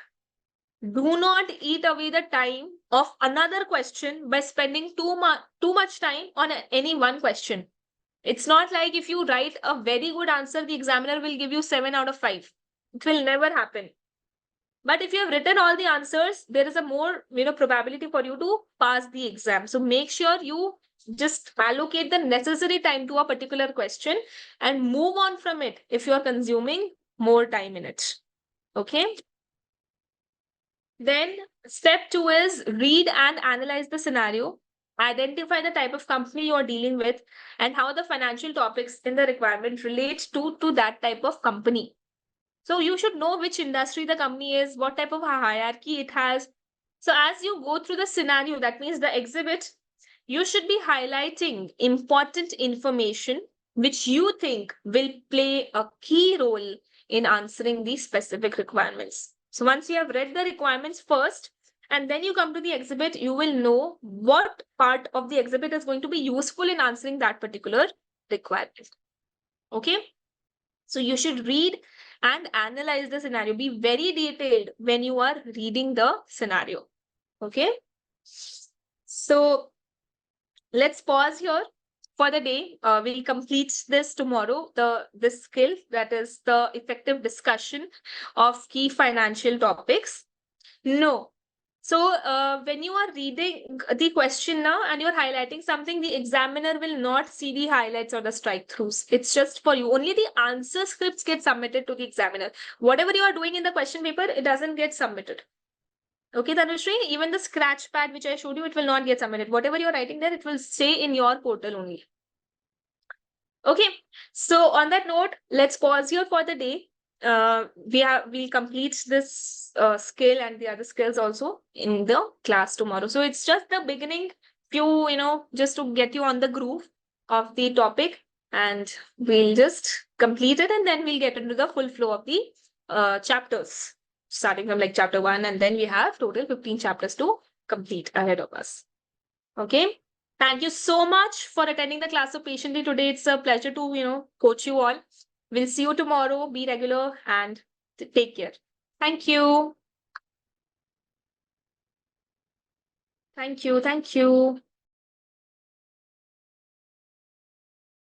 Do not eat away the time of another question by spending too much time on any one question. It's not like if you write a very good answer, the examiner will give you 7 out of 5. It will never happen. But if you have written all the answers, there is a more probability for you to pass the exam. So make sure you just allocate the necessary time to a particular question and move on from it if you're consuming more time in it. Okay. Then step 2 is read and analyze the scenario. Identify the type of company you are dealing with and how the financial topics in the requirement relate to that type of company. So you should know which industry the company is, what type of hierarchy it has. So as you go through the scenario, that means the exhibit, you should be highlighting important information which you think will play a key role in answering these specific requirements. So once you have read the requirements first, and then you come to the exhibit, you will know what part of the exhibit is going to be useful in answering that particular requirement. Okay. So you should read and analyze the scenario. Be very detailed when you are reading the scenario. Okay. So let's pause here for the day. We'll complete this tomorrow. This skill, that is the effective discussion of key financial topics. No. So when you are reading the question now and you're highlighting something, the examiner will not see the highlights or the strike throughs. It's just for you. Only the answer scripts get submitted to the examiner. Whatever you are doing in the question paper, it doesn't get submitted. Okay, Tanushree, even the scratch pad which I showed you, it will not get submitted. Whatever you're writing there, it will stay in your portal only. Okay, so on that note, let's pause here for the day. We'll complete this skill and the other skills also in the class tomorrow. So it's just the beginning few, just to get you on the groove of the topic, and we'll just complete it, and then we'll get into the full flow of the chapters, starting from like chapter 1, and then we have total 15 chapters to complete ahead of us. Okay. Thank you so much for attending the class so patiently today. It's a pleasure to, coach you all. We'll see you tomorrow. Be regular and take care. Thank you. Thank you. Thank you.